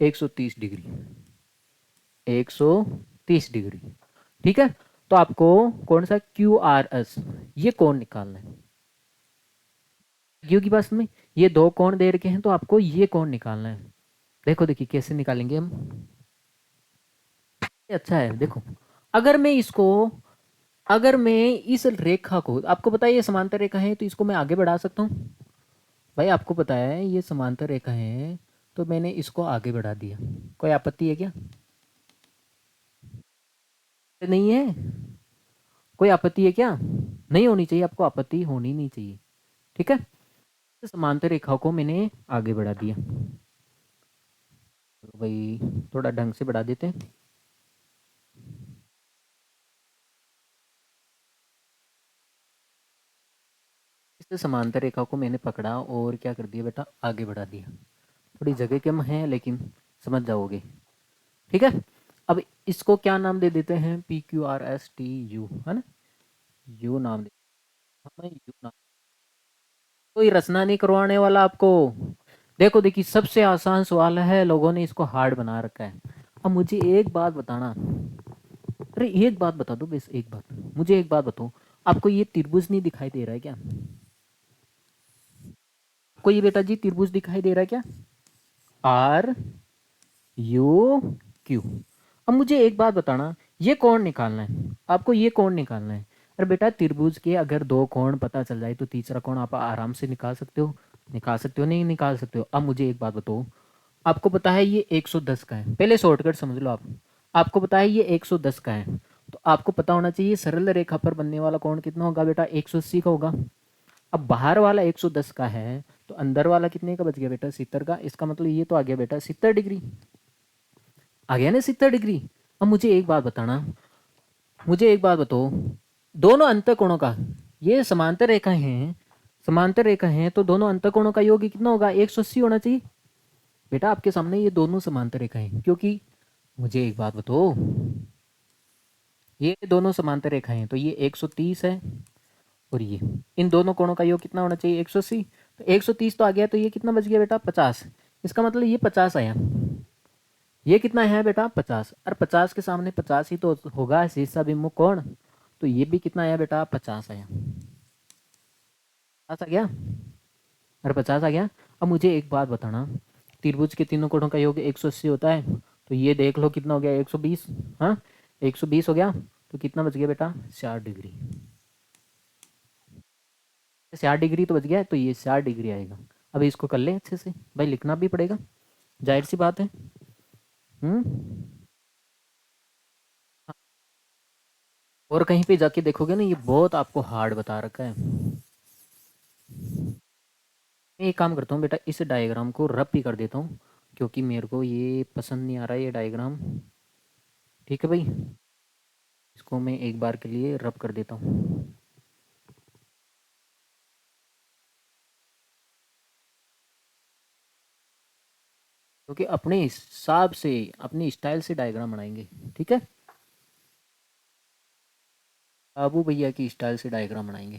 130 डिग्री, 130 डिग्री। ठीक है, तो आपको कौन सा क्यू आर एस ये कोण निकालना है। क्योंकि बस में ये दो कोण दे रखे हैं तो आपको ये कोण निकालना है। देखो देखिए कैसे निकालेंगे हम। अच्छा है देखो, अगर मैं इसको, अगर मैं इस रेखा को, आपको पता है ये समांतर रेखा है तो इसको मैं आगे बढ़ा सकता हूँ। भाई आपको पता है ये समांतर रेखा है तो मैंने इसको आगे बढ़ा दिया, कोई आपत्ति है क्या? नहीं है, कोई आपत्ति है क्या? नहीं होनी चाहिए, आपको आपत्ति होनी नहीं चाहिए। ठीक है, तो समांतर रेखा को मैंने आगे बढ़ा दिया। तो भाई थोड़ा ढंग से बढ़ा देते हैं। इस समांतर रेखा को मैंने पकड़ा और क्या कर दिया बेटा, आगे बढ़ा दिया। थोड़ी जगह कम है लेकिन समझ जाओगे। ठीक है, अब इसको क्या नाम दे देते हैं, P Q R S T U, है ना, यू नाम दे, हमें यू नाम। कोई रचना नहीं करवाने वाला आपको। देखो देखिए सबसे आसान सवाल है, लोगों ने इसको हार्ड बना रखा है। अब मुझे एक बात बताना, अरे एक बात बता दो, बस एक बात, मुझे एक बात बताओ, आपको ये त्रिभुज नहीं दिखाई दे रहा है क्या? आपको ये बेटा जी त्रिभुज दिखाई दे रहा है क्या, आर यू क्यू। अब मुझे एक बात बताना, ये कोण निकालना है आपको, ये कोण निकालना है। अरे बेटा त्रिभुज के अगर दो कोण पता चल जाए तो तीसरा कोण आप आराम से निकाल सकते हो, निकाल सकते हो, नहीं निकाल सकते हो। अब मुझे एक बात बताओ, आपको पता है ये 110 का है, पहले शॉर्टकट समझ लो आप। आपको पता है ये 110 का है तो आपको पता होना चाहिए सरल रेखा पर बनने वाला कोण कितना होगा बेटा, 180 का होगा। अब बाहर वाला 110 का है तो अंदर वाला कितने का बच गया बेटा, 70 का। इसका मतलब ये तो आ गया बेटा 70 डिग्री, आ गया ना 70 डिग्री। अब मुझे एक बात बताना, मुझे एक बात बताओ, दोनों अंतःकोणों का, ये समांतर रेखा हैं, समांतर रेखा हैं तो दोनों अंतःकोणों का योग कितना होगा, 180 होना चाहिए। बेटा आपके सामने ये दोनों समांतर रेखा हैं, क्योंकि मुझे एक बात बताओ, ये दोनों समांतर रेखा हैं तो ये 130 है और ये, इन दोनों कोणों का योग कितना होना चाहिए, 180। तो 130 तो आ गया तो ये कितना बच गया बेटा, 50। इसका मतलब ये 50 आया, ये कितना है बेटा, 50। और 50 के सामने 50 ही तो होगा शीर्षाभिमुख कोण, तो ये भी कितना आया बेटा, 50 आया। 50 आ गया, और 50 आ गया। अब मुझे एक बात बताना, त्रिभुज के तीनों कोणों का योग 180 होता है तो ये देख लो कितना हो गया, 120। हाँ 120 हो गया तो कितना बच गया बेटा, 60 डिग्री। 60 डिग्री तो बच गया, तो ये 60 डिग्री आएगा। अब इसको कर ले अच्छे से, भाई लिखना भी पड़ेगा, जाहिर सी बात है। हम्म, और कहीं पे जाके देखोगे ना ये बहुत आपको हार्ड बता रखा है। मैं एक काम करता हूँ बेटा, इस डायग्राम को रब भी कर देता हूँ क्योंकि मेरे को ये पसंद नहीं आ रहा है ये डायग्राम। ठीक है भाई, इसको मैं एक बार के लिए रब कर देता हूँ, क्योंकि अपने हिसाब से अपनी स्टाइल से डायग्राम बनाएंगे। ठीक है, बाबू भैया की स्टाइल से डायग्राम बनाएंगे।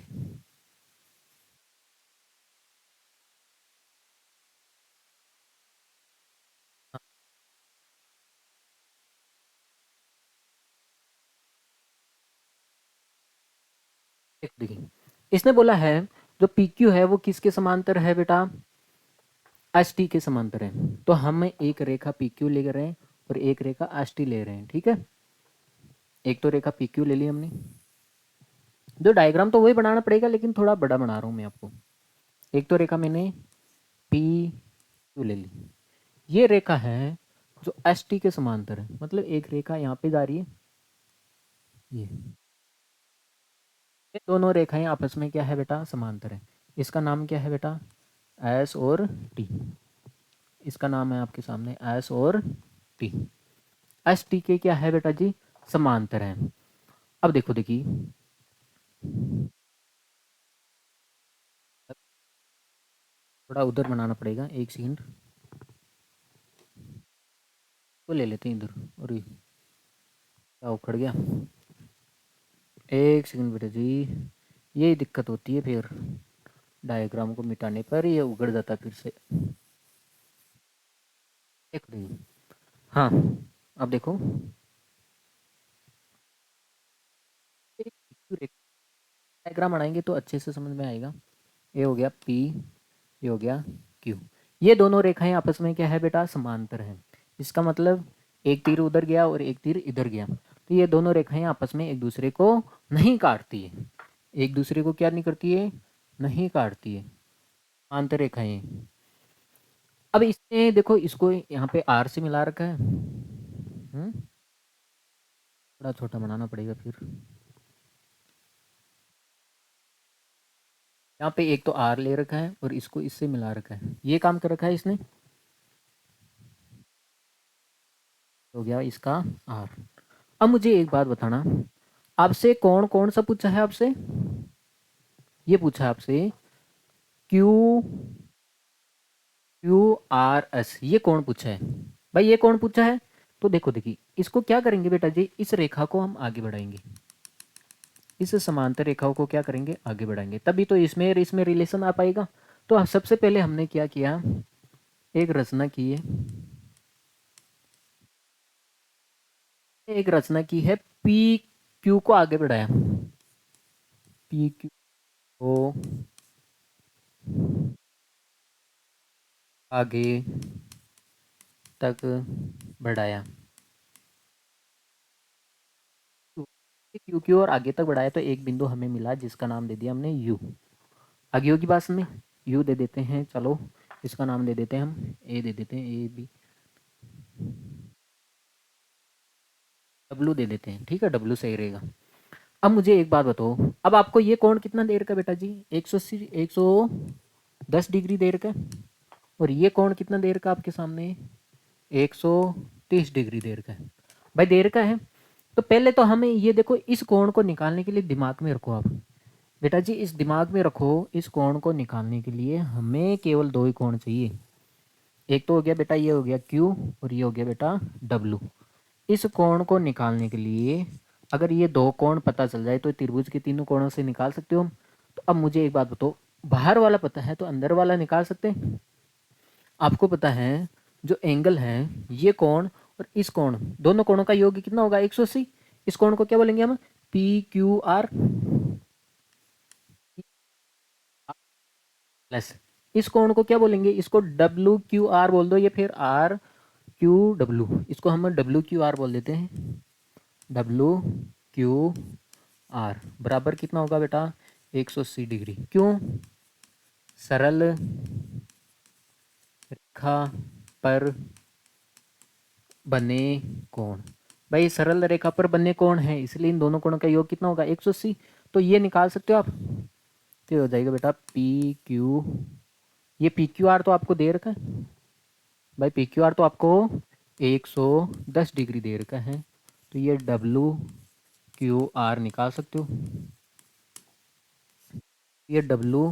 हाँ, देखिए इसने बोला है जो पी क्यू है वो किसके समांतर है बेटा, एस टी के समांतर है। तो हम एक रेखा पी क्यू ले रहे हैं और एक रेखा एस टी ले रहे हैं। ठीक है, एक तो रेखा पी क्यू ले ली हमने, जो डायग्राम तो वही बनाना पड़ेगा लेकिन थोड़ा बड़ा बना रहा हूँ मैं आपको। एक तो रेखा मैंने पी क्यू ले ली, ये रेखा है जो एस टी के समांतर है, मतलब एक रेखा यहाँ पे जा रही है, ये दोनों रेखाएं आपस में क्या है बेटा, समांतर है। इसका नाम क्या है बेटा, एस और टी। इसका नाम है आपके सामने एस और टी। एस टी के क्या है बेटा जी, समांतर है। अब देखो देखिए, थोड़ा उधर बनाना पड़ेगा, एक सेकंड, तो ले लेते हैं इधर। और क्या उखड़ गया, एक सेकंड बेटा जी, यही दिक्कत होती है फिर, डायग्राम को मिटाने पर ये उगड़ जाता है फिर से। देखो देखिए, हाँ अब देखो डायग्राम बनाएंगे तो अच्छे से समझ में आएगा। ये हो गया पी, ये हो गया क्यू। ये दोनों रेखाएं आपस में क्या है बेटा, समांतर हैं। इसका मतलब एक तीर उधर गया और एक तीर इधर गया, तो ये दोनों रेखाएं आपस में एक दूसरे को नहीं काटती है। एक दूसरे को क्या नहीं करती है, नहीं काटती है, समांतर रेखाएं। अब इसने देखो इसको यहाँ पे आर से मिला रखा है। थोड़ा छोटा बनाना पड़ेगा फिर। यहाँ पे एक तो आर ले रखा है और इसको इससे मिला रखा है, ये काम कर रखा है इसने। हो गया इसका आर। अब मुझे एक बात बताना, आपसे कौन कौन सा पूछा है, आपसे ये पूछा है आपसे क्यू, क्यू आर एस, ये कौन पूछा है भाई, ये कौन पूछा है। तो देखो देखिए इसको क्या करेंगे बेटा जी, इस रेखा को हम आगे बढ़ाएंगे, इस समांतर रेखाओं को क्या करेंगे, आगे बढ़ाएंगे, तभी तो इसमें रिलेशन आ पाएगा। तो सबसे पहले हमने क्या किया, एक रचना की है, एक रचना की है, पी क्यू को आगे बढ़ाया, पी क्यू को आगे तक बढ़ाया, क्यू की ओर आगे तक बढ़ाया, तो एक बिंदु हमें मिला जिसका नाम दे दिया हमने यू। आगे होगी बात में, यू दे देते हैं, चलो इसका नाम दे देते हैं हम, ए दे देते हैं, ए बी, डब्लू दे देते हैं, ठीक है, डब्लू सही रहेगा। अब मुझे एक बात बताओ, अब आपको ये कोण कितना देर का बेटा जी, 180, 110 डिग्री देर का, और ये कोण कितना देर का आपके सामने, 130 डिग्री देर का है। भाई देर का है, तो पहले तो हमें ये देखो, इस कोण को निकालने के लिए दिमाग में रखो आप बेटा जी, इस दिमाग में रखो, इस कोण को निकालने के लिए हमें केवल दो ही कोण चाहिए। एक तो हो गया बेटा, ये हो गया क्यू, और ये हो गया बेटा डब्लू। इस कोण को निकालने के लिए अगर ये दो कोण पता चल जाए तो त्रिभुज के तीनों कोणों से निकाल सकते हो हम। तो अब मुझे एक बात बताओ, बाहर वाला पता है तो अंदर वाला निकाल सकते हैं। आपको पता है जो एंगल है, ये कोण और इस कोण, दोनों कोणों का योग कितना होगा, 180। इस कोण को क्या बोलेंगे हम, पी क्यू आर प्लस, इस कोण को क्या बोलेंगे, इसको डब्ल्यू क्यू आर बोल दो, ये फिर आर क्यू डब्ल्यू, इसको हम डब्ल्यू क्यू आर बोल देते हैं। डब्ल्यू क्यू आर बराबर कितना होगा बेटा, 180 डिग्री। क्यों, सरल रेखा पर बने कोण, भाई सरल रेखा पर बने कोण है, इसलिए इन दोनों कोणों का योग कितना होगा, 180। तो ये निकाल सकते हो आप, तो ये हो जाएगा बेटा पी क्यू, ये पी क्यू आर तो आपको दे रखा है भाई, पी क्यू आर तो आपको 110 डिग्री दे रखा है, तो ये डब्ल्यू क्यू आर निकाल सकते हो। ये डब्ल्यू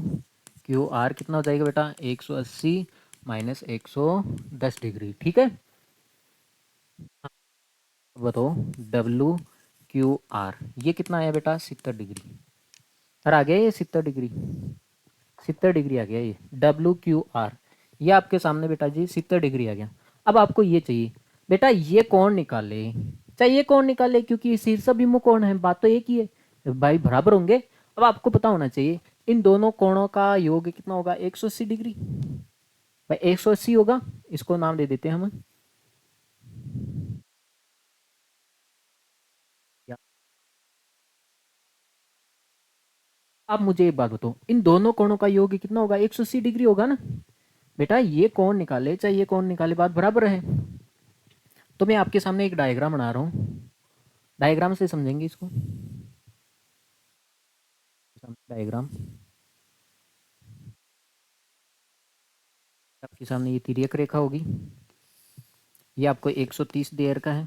क्यू आर कितना हो जाएगा बेटा, 180 माइनस 110 डिग्री, ठीक है। बताओ डब्ल्यू क्यू आर ये कितना आया बेटा, 70 डिग्री। और आ गया ये 70 डिग्री, 70 डिग्री आ गया ये डब्ल्यू क्यू आर, ये आपके सामने बेटा जी 70 डिग्री आ गया। अब आपको ये चाहिए बेटा, ये कौन निकाले, चाहिए कौन निकाले, क्योंकि शीर्ष अभिमुख कोण है, बात तो एक ही है भाई, बराबर होंगे। अब आपको पता होना चाहिए इन दोनों कोणों का योग कितना होगा, 180 डिग्री। भाई 180 होगा, इसको नाम दे देते हैं हम, अब मुझे एक बात बताओ, इन दोनों कोणों का योग कितना होगा, 180 डिग्री होगा ना बेटा, ये कौन निकाले चाहे ये कौन निकाले, बात बराबर है। तो मैं आपके सामने एक डायग्राम बना रहा हूँ, डायग्राम से समझेंगे इसको, डायग्राम आपके सामने, ये तिर्यक रेखा होगी, ये आपको 130 देर का है,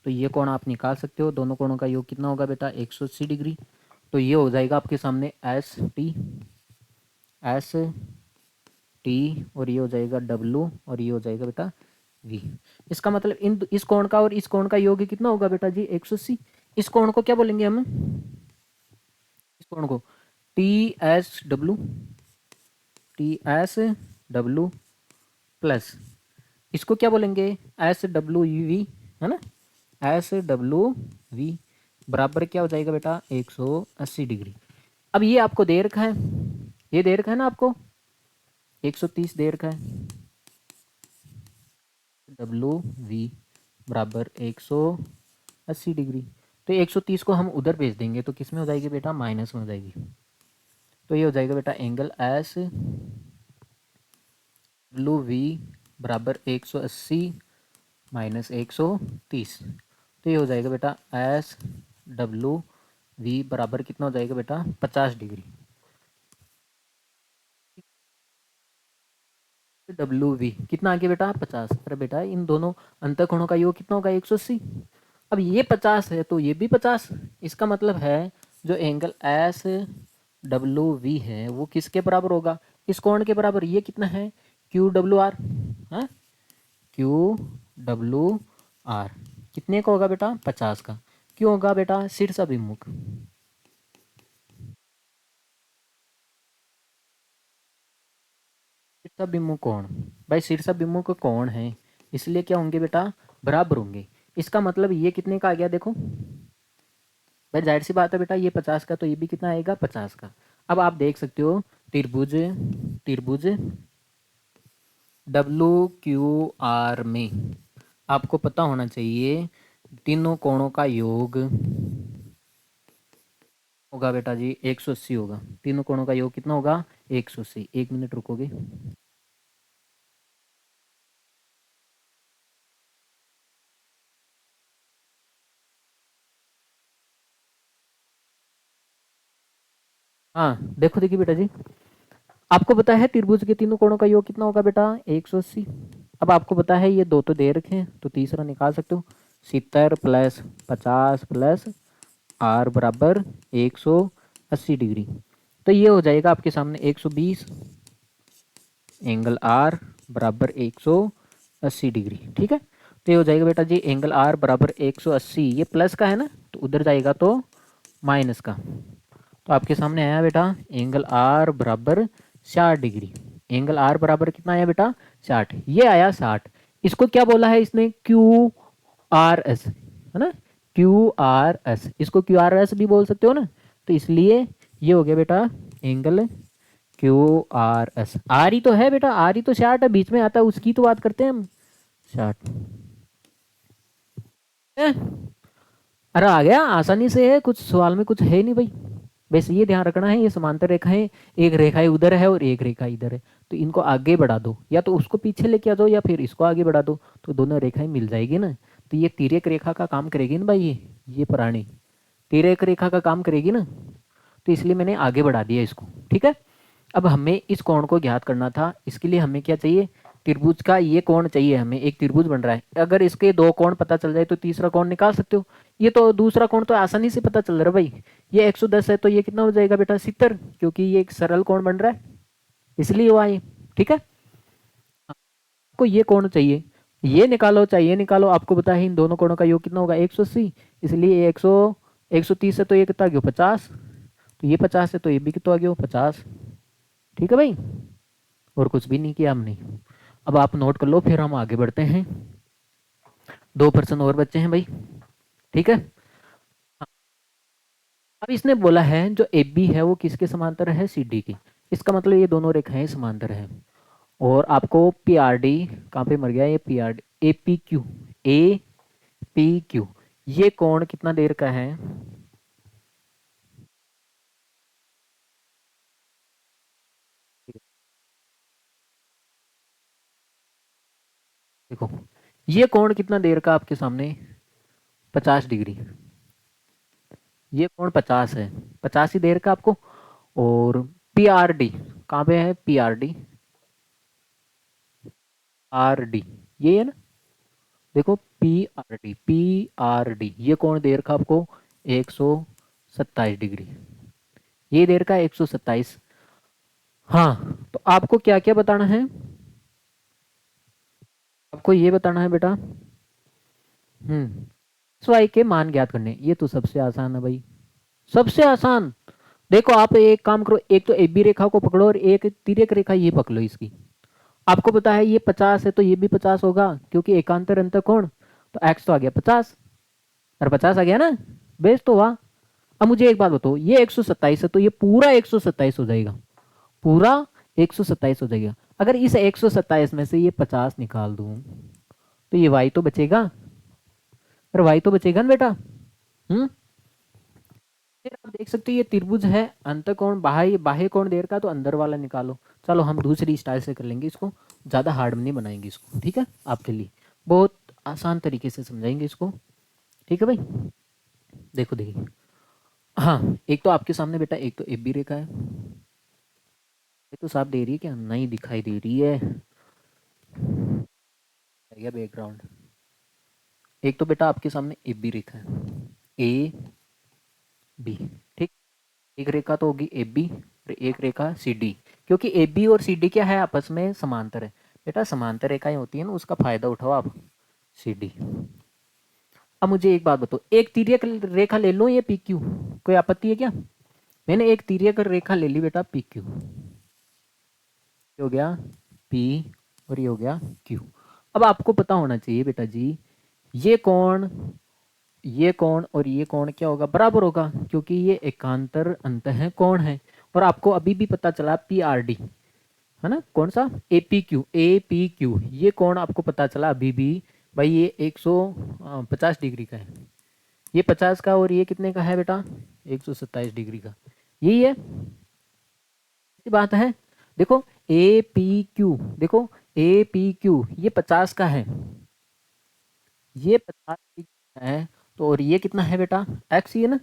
तो ये कोण आप निकाल सकते हो, दोनों कोणों का योग कितना होगा बेटा, 180 डिग्री। तो ये हो जाएगा आपके सामने एस टी, एस टी, और ये हो जाएगा डब्लू, और ये हो जाएगा बेटा वी। इसका मतलब इस कोण का और इस कोण का योग कितना होगा बेटा जी, 180। इस कोण को क्या बोलेंगे हम, इस कोण को T S W, T S W plus इसको क्या बोलेंगे, एस डब्ल्यू वी, है ना, एस डब्ल्यू वी बराबर क्या हो जाएगा बेटा 180 डिग्री। अब ये आपको दे रखा है, ये दे रखा है ना आपको 130 दे रखा है, डब्ल्यू वी बराबर 180 डिग्री। तो 130 को हम उधर भेज देंगे तो किस में हो जाएगी बेटा, माइनस में हो जाएगी। तो ये हो जाएगा बेटा एंगल एस डब्ल्यू वी बराबर 180 माइनस 130। तो ये हो जाएगा बेटा एस डब्ल्यू वी बराबर कितना हो जाएगा बेटा 50 डिग्री। डब्ल्यू वी कितना आ गया बेटा 50। अरे बेटा इन दोनों अंतःकोणों का योग कितना होगा 180। अब ये 50 है तो ये भी 50। इसका मतलब है जो एंगल एस डब्ल्यू वी है वो किसके बराबर होगा, इस कोण के बराबर। ये कितना है क्यू डब्ल्यू आर, हाँ क्यू डब्ल्यू आर कितने का होगा बेटा 50 का। क्यों होगा बेटा शीर्षाभिमुख, शीर्षाभिमुख कोण, भाई शीर्षाभिमुख कोण है इसलिए क्या होंगे बेटा बराबर होंगे। इसका मतलब ये कितने का आ गया देखो, भाई जाहिर सी बात है बेटा ये 50 का तो ये भी कितना आएगा 50 का। अब आप देख सकते हो त्रिभुज, त्रिभुज डब्ल्यू क्यू आर में आपको पता होना चाहिए तीनों कोणों का योग होगा बेटा जी 180 होगा। तीनों कोणों का योग कितना होगा 180। एक मिनट रुकोगे। हाँ देखो देखिए बेटा जी, आपको पता है त्रिभुज के तीनों कोणों का योग कितना होगा बेटा 180। अब आपको पता है ये दो तो दे रखे हैं तो तीसरा निकाल सकते हो, 70 प्लस 50 प्लस आर बराबर 180 डिग्री। तो ये हो जाएगा आपके सामने 120 एंगल आर बराबर 180 डिग्री। ठीक है, तो ये हो जाएगा बेटा जी एंगल आर बराबर 180, ये प्लस का है ना तो उधर जाएगा तो माइनस का। तो आपके सामने आया बेटा एंगल आर बराबर 60 डिग्री। एंगल आर बराबर कितना आया बेटा 60, ये आया 60। इसको क्या बोला है इसने क्यू आर एस, है ना, क्यू आर एस, इसको क्यू आर एस भी बोल सकते हो ना। तो इसलिए ये हो गया बेटा angle Q R S. R ही तो है बेटा, आर ही तो 60 है, बीच में आता है उसकी तो बात करते हैं हम 60 है। अरे आ गया आसानी से है, कुछ सवाल में कुछ है नहीं भाई। बस ये ध्यान रखना है ये समांतर रेखाएं, एक रेखा उधर है और एक रेखा इधर है तो इनको आगे बढ़ा दो, या तो उसको पीछे लेके आ जाओ या फिर इसको आगे बढ़ा दो तो दोनों रेखाएं मिल जाएगी ना। तो ये तिर्यक रेखा का काम करेगी ना भाई, ये पुरानी तिर्यक रेखा का काम करेगी ना, तो इसलिए मैंने आगे बढ़ा दिया इसको। ठीक है, अब हमें इस कोण को ज्ञात करना था, इसके लिए हमें क्या चाहिए, त्रिभुज का ये कोण चाहिए हमें। एक त्रिभुज बन रहा है, अगर इसके दो कोण पता चल जाए तो तीसरा कोण निकाल सकते हो। ये तो दूसरा कोण तो आसानी से पता चल रहा है भाई, ये 110 है तो ये कितना हो जाएगा बेटा 70, क्योंकि ये एक सरल कोण बन रहा है इसलिए हुआ ये। ठीक है, आपको ये कोण चाहिए, ये निकालो चाहे ये निकालो, आपको पता है इन दोनों कोणों का योग कितना होगा 180, इसलिए 130 है तो ये कितना आ गया 50, तो ये 50 है तो ये भी कितना आ गया 50। ठीक है भाई, और कुछ भी नहीं किया हमने। अब आप नोट कर लो फिर हम आगे बढ़ते हैं, 2% और बच्चे हैं भाई। ठीक है, अब इसने बोला है जो ए बी है वो किसके समांतर है सी डी की। इसका मतलब ये दोनों रेखाएं समांतर है। और आपको पी आर डी कहाँ पे मर गया, ये P R D A P Q, A P Q ये कोण कितना देर का है, देखो ये कोण कितना देर का आपके सामने 50 डिग्री, ये कोण 50 है, 50 ही देर का आपको। और पी आर डी कहाँ पे है, P R D, R D ये है ना, देखो पी आर डी ये कोण देर का आपको 127 डिग्री, ये देर का 127। हाँ तो आपको क्या क्या बताना है, आपको ये बताना है बेटा XY के मान ज्ञात करने, ये तो सबसे आसान है भाई, सबसे आसान। देखो आप एक काम करो, एक तो AB रेखा को पकड़ो और एक तिर्यक रेखा ये पकड़ लो इसकी, आपको पता है ये 50 है तो ये भी 50 होगा, क्योंकि एकांतर अंतः कोण, तो एक्स तो आ गया 50, और 50 आ गया ना, बेस तो हुआ। अब मुझे एक बात बताओ, ये 127 है तो ये पूरा 127 हो जाएगा, पूरा 127 हो जाएगा। अगर इस 127 में से ये 50 निकाल दूं तो ये y तो बचेगा, पर y तो बचेगा ना बेटा। हम्म। फिर आप देख सकते हो ये त्रिभुज है, अंतःकोण बाह्य बाह्य कोण देर का, तो अंदर वाला निकालो। चलो हम दूसरी स्टाइल से कर लेंगे इसको, ज़्यादा हार्ड नहीं बनाएंगे इसको, ठीक है, आपके लिए बहुत आसान तरीके से समझाएंगे इसको, ठीक है भाई। देखो देखिए, हाँ एक तो आपके सामने बेटा एक तो एफ बी रेखा है, ये तो साफ दे रही है क्या, नहीं दिखाई दे रही है, बैकग्राउंड। एक तो बेटा आपके सामने एफ बी रेखा है, ए बी, ठीक। एक रेखा तो होगी ए बी और एक रेखा सी डी, क्योंकि ए बी और सी डी क्या है, आपस में समांतर है। बेटा समांतर रेखाएं होती हैं ना, उसका फायदा उठाओ आप, सी डी। अब मुझे एक बात बताओ, एक तिर्यक रेखा ले लो ये पी क्यू, कोई आपत्ति है क्या? मैंने एक तिर्यक रेखा ले ली बेटा पी क्यू, हो गया पी और ये हो गया क्यू। अब आपको पता होना चाहिए बेटा जी, ये कौन, ये कौन और ये कौन क्या होगा, बराबर होगा, क्योंकि ये एकांतर अंतः कोण है। और आपको अभी भी पता चला पी आर डी, है ना, कौन सा, A P Q, A P Q, ये कौन आपको पता चला अभी भी, भाई ये 150 डिग्री का है, ये 50 का, और ये कितने का है बेटा, 127 डिग्री का, यही है, बात है। देखो ए पी क्यू, देखो ए पी क्यू ये 50 का है, ये 50 का है, तो और ये कितना है बेटा, एक्स, ये ना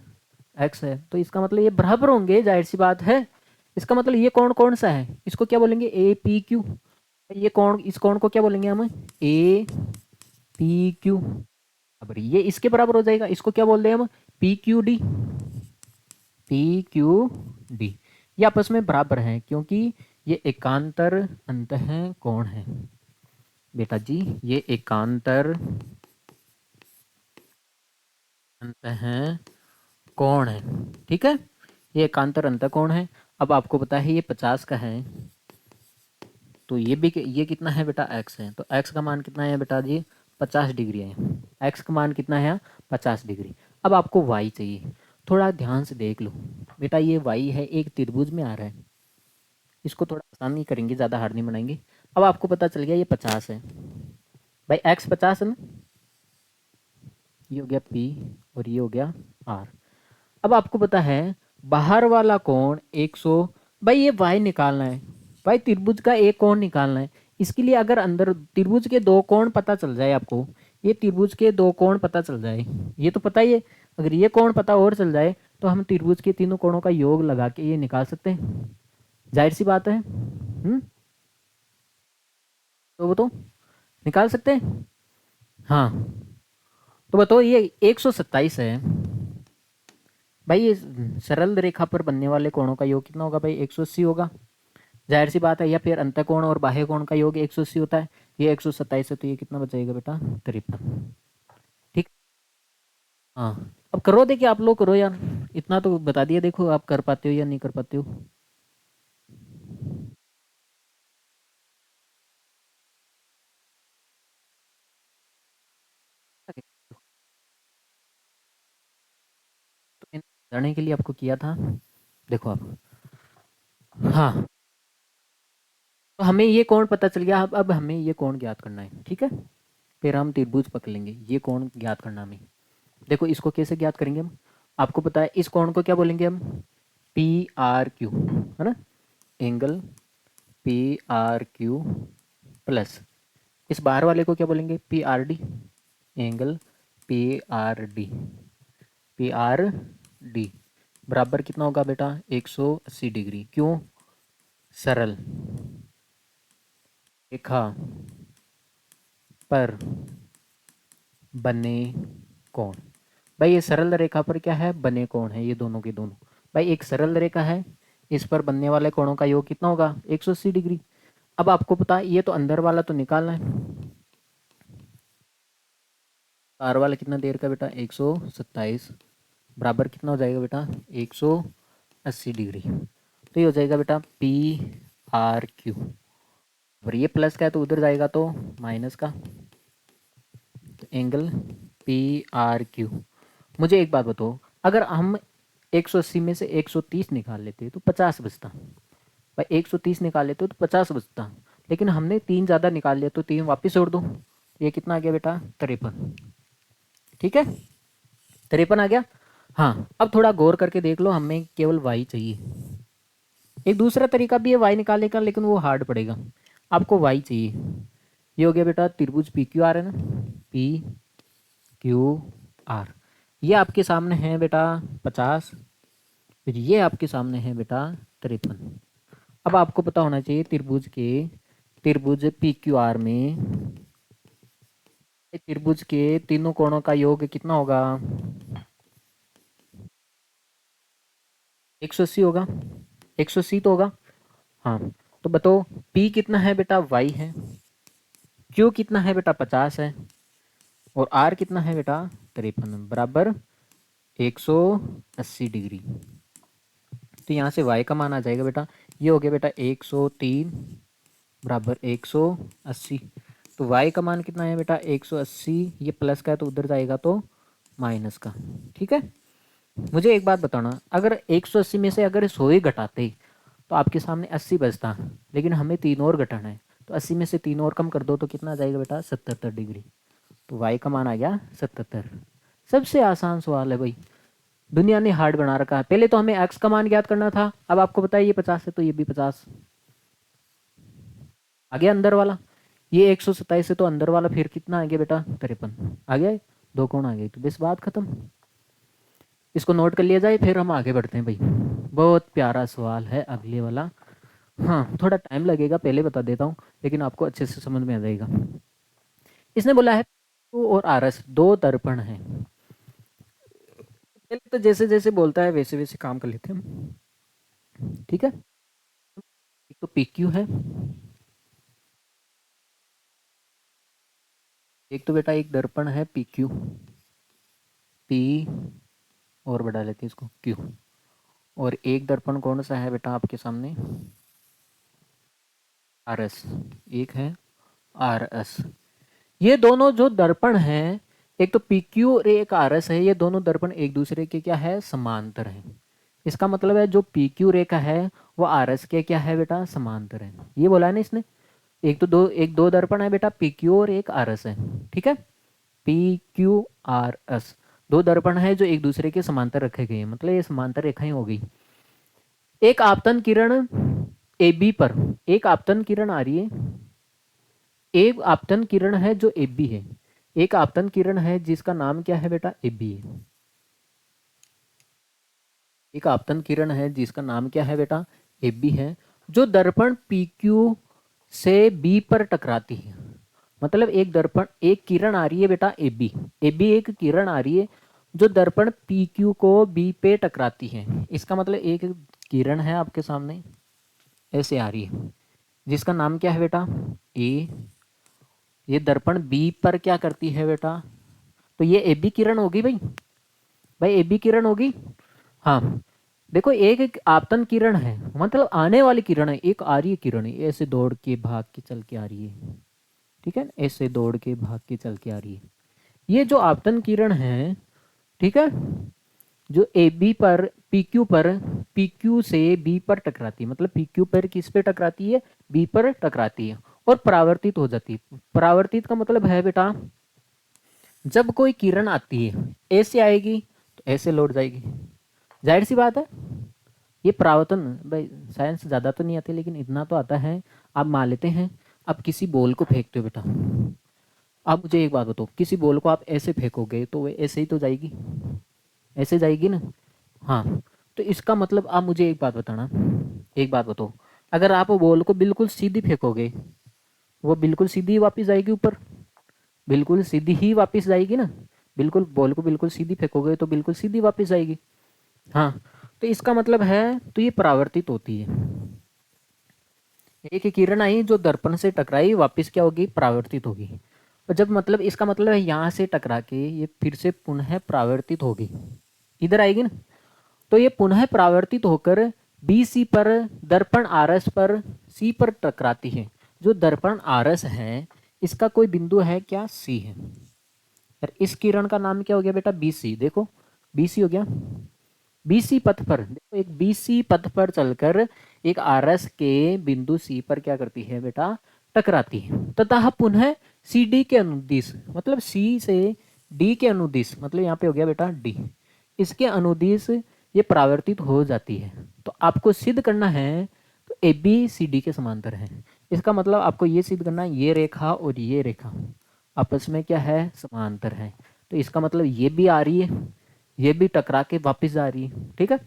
एक्स है, तो इसका मतलब ये बराबर होंगे, जाहिर सी बात है। इसका मतलब ये कौन कौन सा है, इसको क्या बोलेंगे, ए पी क्यू। ये कौन, इस कौन को क्या बोलेंगे हम, ए पी क्यू। अब ये इसके बराबर हो जाएगा, इसको क्या बोलते हैं हम, P Q D, P Q D. ये आपस में बराबर है, क्योंकि ये एकांतर अंतः कोण है बेटा जी, ये एकांतर अंतः कोण है, ठीक है, ये एकांतर अंतः कोण है। अब आपको पता है ये 50 का है, तो ये भी, ये कितना है बेटा, x है, तो x का मान कितना है बेटा जी, 50 डिग्री है, x का मान कितना है, 50 डिग्री। अब आपको y चाहिए, थोड़ा ध्यान से देख लो बेटा, ये y है, एक त्रिभुज में आ रहा है, इसको थोड़ा आसान नहीं करेंगे, ज़्यादा हार्ड नहीं बनाएंगे। अब आपको पता चल गया ये 50 है, भाई x 50 है ना, ये हो गया p और ये हो गया r। अब आपको पता है बाहर वाला कोण 100, भाई ये y निकालना है, भाई त्रिभुज का एक कोण निकालना है। इसके लिए अगर अंदर त्रिभुज के दो कोण पता चल जाए आपको, ये त्रिभुज के दो कोण पता चल जाए, ये तो पता ही है, अगर ये कोण पता और चल जाए तो हम त्रिभुज के तीनों कोणों का योग लगा के ये निकाल सकते हैं, जाहिर सी बात है। तो वो तो निकाल सकते हैं, हाँ। तो बताओ ये 127 है, भाई ये सरल रेखा पर बनने वाले कोणों का योग कितना होगा, भाई 180 होगा, जाहिर सी बात है। या फिर अंतःकोण और बाह्य कोण का योग 180 होता है, ये 127 है, तो ये कितना बचेगा बेटा, 53, ठीक। हाँ अब करो, देखिए आप लोग करो यार, इतना तो बता दिया, देखो आप कर पाते हो या नहीं कर पाते हो। तो मैंने जानने के लिए आपको किया था, देखो आप, हाँ तो हमें ये कोण पता चल गया, अब हमें ये कोण ज्ञात करना है, ठीक है। फिर हम त्रिभुज पकड़ लेंगे, ये कोण ज्ञात करना हमें। देखो इसको कैसे ज्ञात करेंगे हम, आपको पता है इस कोण को क्या बोलेंगे हम, पी आर क्यू, है ना, angle P R Q plus, इस बाहर वाले को क्या बोलेंगे, P R D, angle P R D, P R D बराबर कितना होगा बेटा, 180 डिग्री। क्यों, सरल रेखा पर बने कोण, भाई ये सरल रेखा पर क्या है, बने कोण है, ये दोनों के दोनों, भाई एक सरल रेखा है, इस पर बनने वाले कोणों का योग कितना होगा, 180 डिग्री। अब आपको पता है ये तो अंदर वाला तो निकालना है, बाहर वाला कितना देर का बेटा, 127 बराबर कितना हो जाएगा बेटा, 180 डिग्री। तो ये हो जाएगा बेटा पी आर क्यू, और ये प्लस का है तो उधर जाएगा तो माइनस का, तो एंगल पी आर क्यू। मुझे एक बात बताओ, अगर हम 180 में से 130 निकाल लेते तो 50 बचता। भाई 130 निकाल लेते तो 50 बचता, लेकिन हमने 3 ज़्यादा निकाल लिया तो 3 वापस जोड़ दो। ये कितना आ गया बेटा? 53। ठीक है, 53 आ गया। हाँ, अब थोड़ा गौर करके देख लो, हमें केवल वाई चाहिए। एक दूसरा तरीका भी है वाई निकालने का, लेकिन वो हार्ड पड़ेगा। आपको वाई चाहिए। ये हो गया बेटा त्रिभुज पी क्यू आर है ना, पी क्यू आर। ये आपके सामने है बेटा 50, फिर ये आपके सामने है बेटा 53। अब आपको पता होना चाहिए त्रिभुज पी क्यू आर में त्रिभुज के तीनों कोणों का योग कितना होगा? 180 होगा। 180 तो होगा। हाँ, तो बताओ P कितना है बेटा? Y है। Q कितना है बेटा? 50 है। और R कितना है बेटा? 53 बराबर 180 डिग्री। तो यहाँ से Y का मान आ जाएगा बेटा, ये हो गया बेटा 103 बराबर 180। तो Y का मान कितना है बेटा? 180। ये प्लस का है तो उधर जाएगा तो माइनस का। ठीक है, मुझे एक बात बताना, अगर 180 में से अगर 100 ही घटाते तो आपके सामने 80 बचता, लेकिन हमें 3 और घटाना है, तो 80 में से 3 और कम कर दो तो कितना आ जाएगा बेटा? 77 डिग्री। तो वाई का मान आ गया 77। सबसे आसान सवाल है भाई, दुनिया ने हार्ड बना रखा है। पहले तो हमें एक्स का मान ज्ञात करना था, अब आपको पता है ये 50 है तो ये भी 50 आ गया अंदर वाला। ये 127 है तो अंदर वाला फिर कितना आ गया बेटा? 53 आ गया। दो कौन आ गए, तो बस बात खत्म। इसको नोट कर लिया जाए, फिर हम आगे बढ़ते हैं भाई। बहुत प्यारा सवाल है अगले वाला। हाँ, थोड़ा टाइम लगेगा, पहले बता देता हूँ, लेकिन आपको अच्छे से समझ में आ जाएगा। इसने बोला है Q और RS दो दर्पण हैं। पहले तो जैसे जैसे बोलता है वैसे वैसे काम कर लेते हैं हम। ठीक है, एक तो PQ है, एक तो बेटा एक दर्पण है PQ, P और बढ़ा लेते हैं इसको Q। और एक दर्पण कौन सा है बेटा आपके सामने? RS। एक है RS। ये दोनों जो दर्पण हैं, एक तो PQ और एक RS है, ये दोनों दर्पण एक दूसरे के क्या है? समांतर हैं। इसका मतलब है जो PQ रेखा है वो RS के क्या है बेटा? समांतर है। ये बोला है ना इसने। एक दो दर्पण है बेटा, PQ और एक RS है। ठीक है, PQRS दो दर्पण है जो एक दूसरे के समांतर रखे गए हैं, मतलब ये समांतर रेखाएं हो गई। एक आपतन किरण AB पर, एक आपतन किरण आ रही है, एक आपतन किरण है जो AB है, एक आपतन किरण है जिसका नाम क्या है बेटा? AB है। एक आपतन किरण है जिसका नाम क्या है बेटा? AB है, जो दर्पण PQ से B पर टकराती है। मतलब एक दर्पण, एक किरण आ रही है बेटा AB, AB एक किरण आ रही है जो दर्पण PQ को B पे टकराती है। इसका मतलब एक किरण है आपके सामने ऐसे आ रही है, जिसका नाम क्या है बेटा? A। ये दर्पण B पर क्या करती है बेटा? तो ये AB किरण होगी भाई, भाई AB किरण होगी। हाँ, देखो एक एक आपतन किरण है, मतलब आने वाली किरण है, एक आ रही है किरण है ऐसे दौड़ के भाग के चल के आ रही है। ठीक है, ऐसे दौड़ के भाग के चल के आ रही है। ये जो आपतन किरण है, ठीक है, जो ए बी पर PQ पर, PQ से B पर टकराती है, मतलब PQ पर किस पे टकराती है? B पर टकराती है और परावर्तित हो जाती है। परावर्तित का मतलब है बेटा, जब कोई किरण आती है ऐसे आएगी तो ऐसे लौट जाएगी। जाहिर सी बात है, ये परावर्तन भाई साइंस ज़्यादा तो नहीं आती, लेकिन इतना तो आता है। आप मान लेते हैं, आप किसी बॉल को फेंकते हो बेटा, आप मुझे एक बात बताओ, किसी बॉल को आप ऐसे फेंकोगे तो वो ऐसे ही तो जाएगी, ऐसे जाएगी ना। हाँ, तो इसका मतलब आप मुझे एक बात बताना, एक बात बताओ, अगर आप वो बॉल को बिल्कुल सीधी फेंकोगे, वो बिल्कुल सीधी वापस जाएगी ऊपर, बिल्कुल सीधी ही वापस जाएगी ना। बिल्कुल बॉल को बिल्कुल सीधी फेंकोगे तो बिल्कुल सीधी वापस जाएगी। हाँ, तो इसका मतलब है, तो ये परावर्तित होती है। एक किरण आई जो दर्पण से टकराई, वापस क्या होगी? परावर्तित होगी। और जब मतलब इसका मतलब है यहाँ से टकरा के ये फिर से पुनः परावर्तित होगी, इधर आएगी ना। तो ये पुनः परावर्तित होकर BC पर, दर्पण RS पर C पर टकराती है। जो दर्पण आरस है इसका कोई बिंदु है क्या, सी है। और इस किरण का नाम क्या हो गया बेटा, बीसी। देखो बीसी हो गया। बीसी पथ पर देखो, एक बीसी पथ पर चलकर एक आरस के बिंदु सी पर क्या करती है बेटा, टकराती है तथा पुनः सी डी के अनुदिश, मतलब सी से डी के अनुदिश, मतलब यहाँ पे हो गया बेटा डी, इसके अनुदिश ये परावर्तित हो जाती है। तो आपको सिद्ध करना है तो ए बी सी डी के समांतर है। इसका मतलब आपको ये सिद्ध करना है ये रेखा और ये रेखा आपस में क्या है, समांतर है। तो इसका मतलब ये भी आ रही है, ये भी टकरा के वापस आ रही है। ठीक है,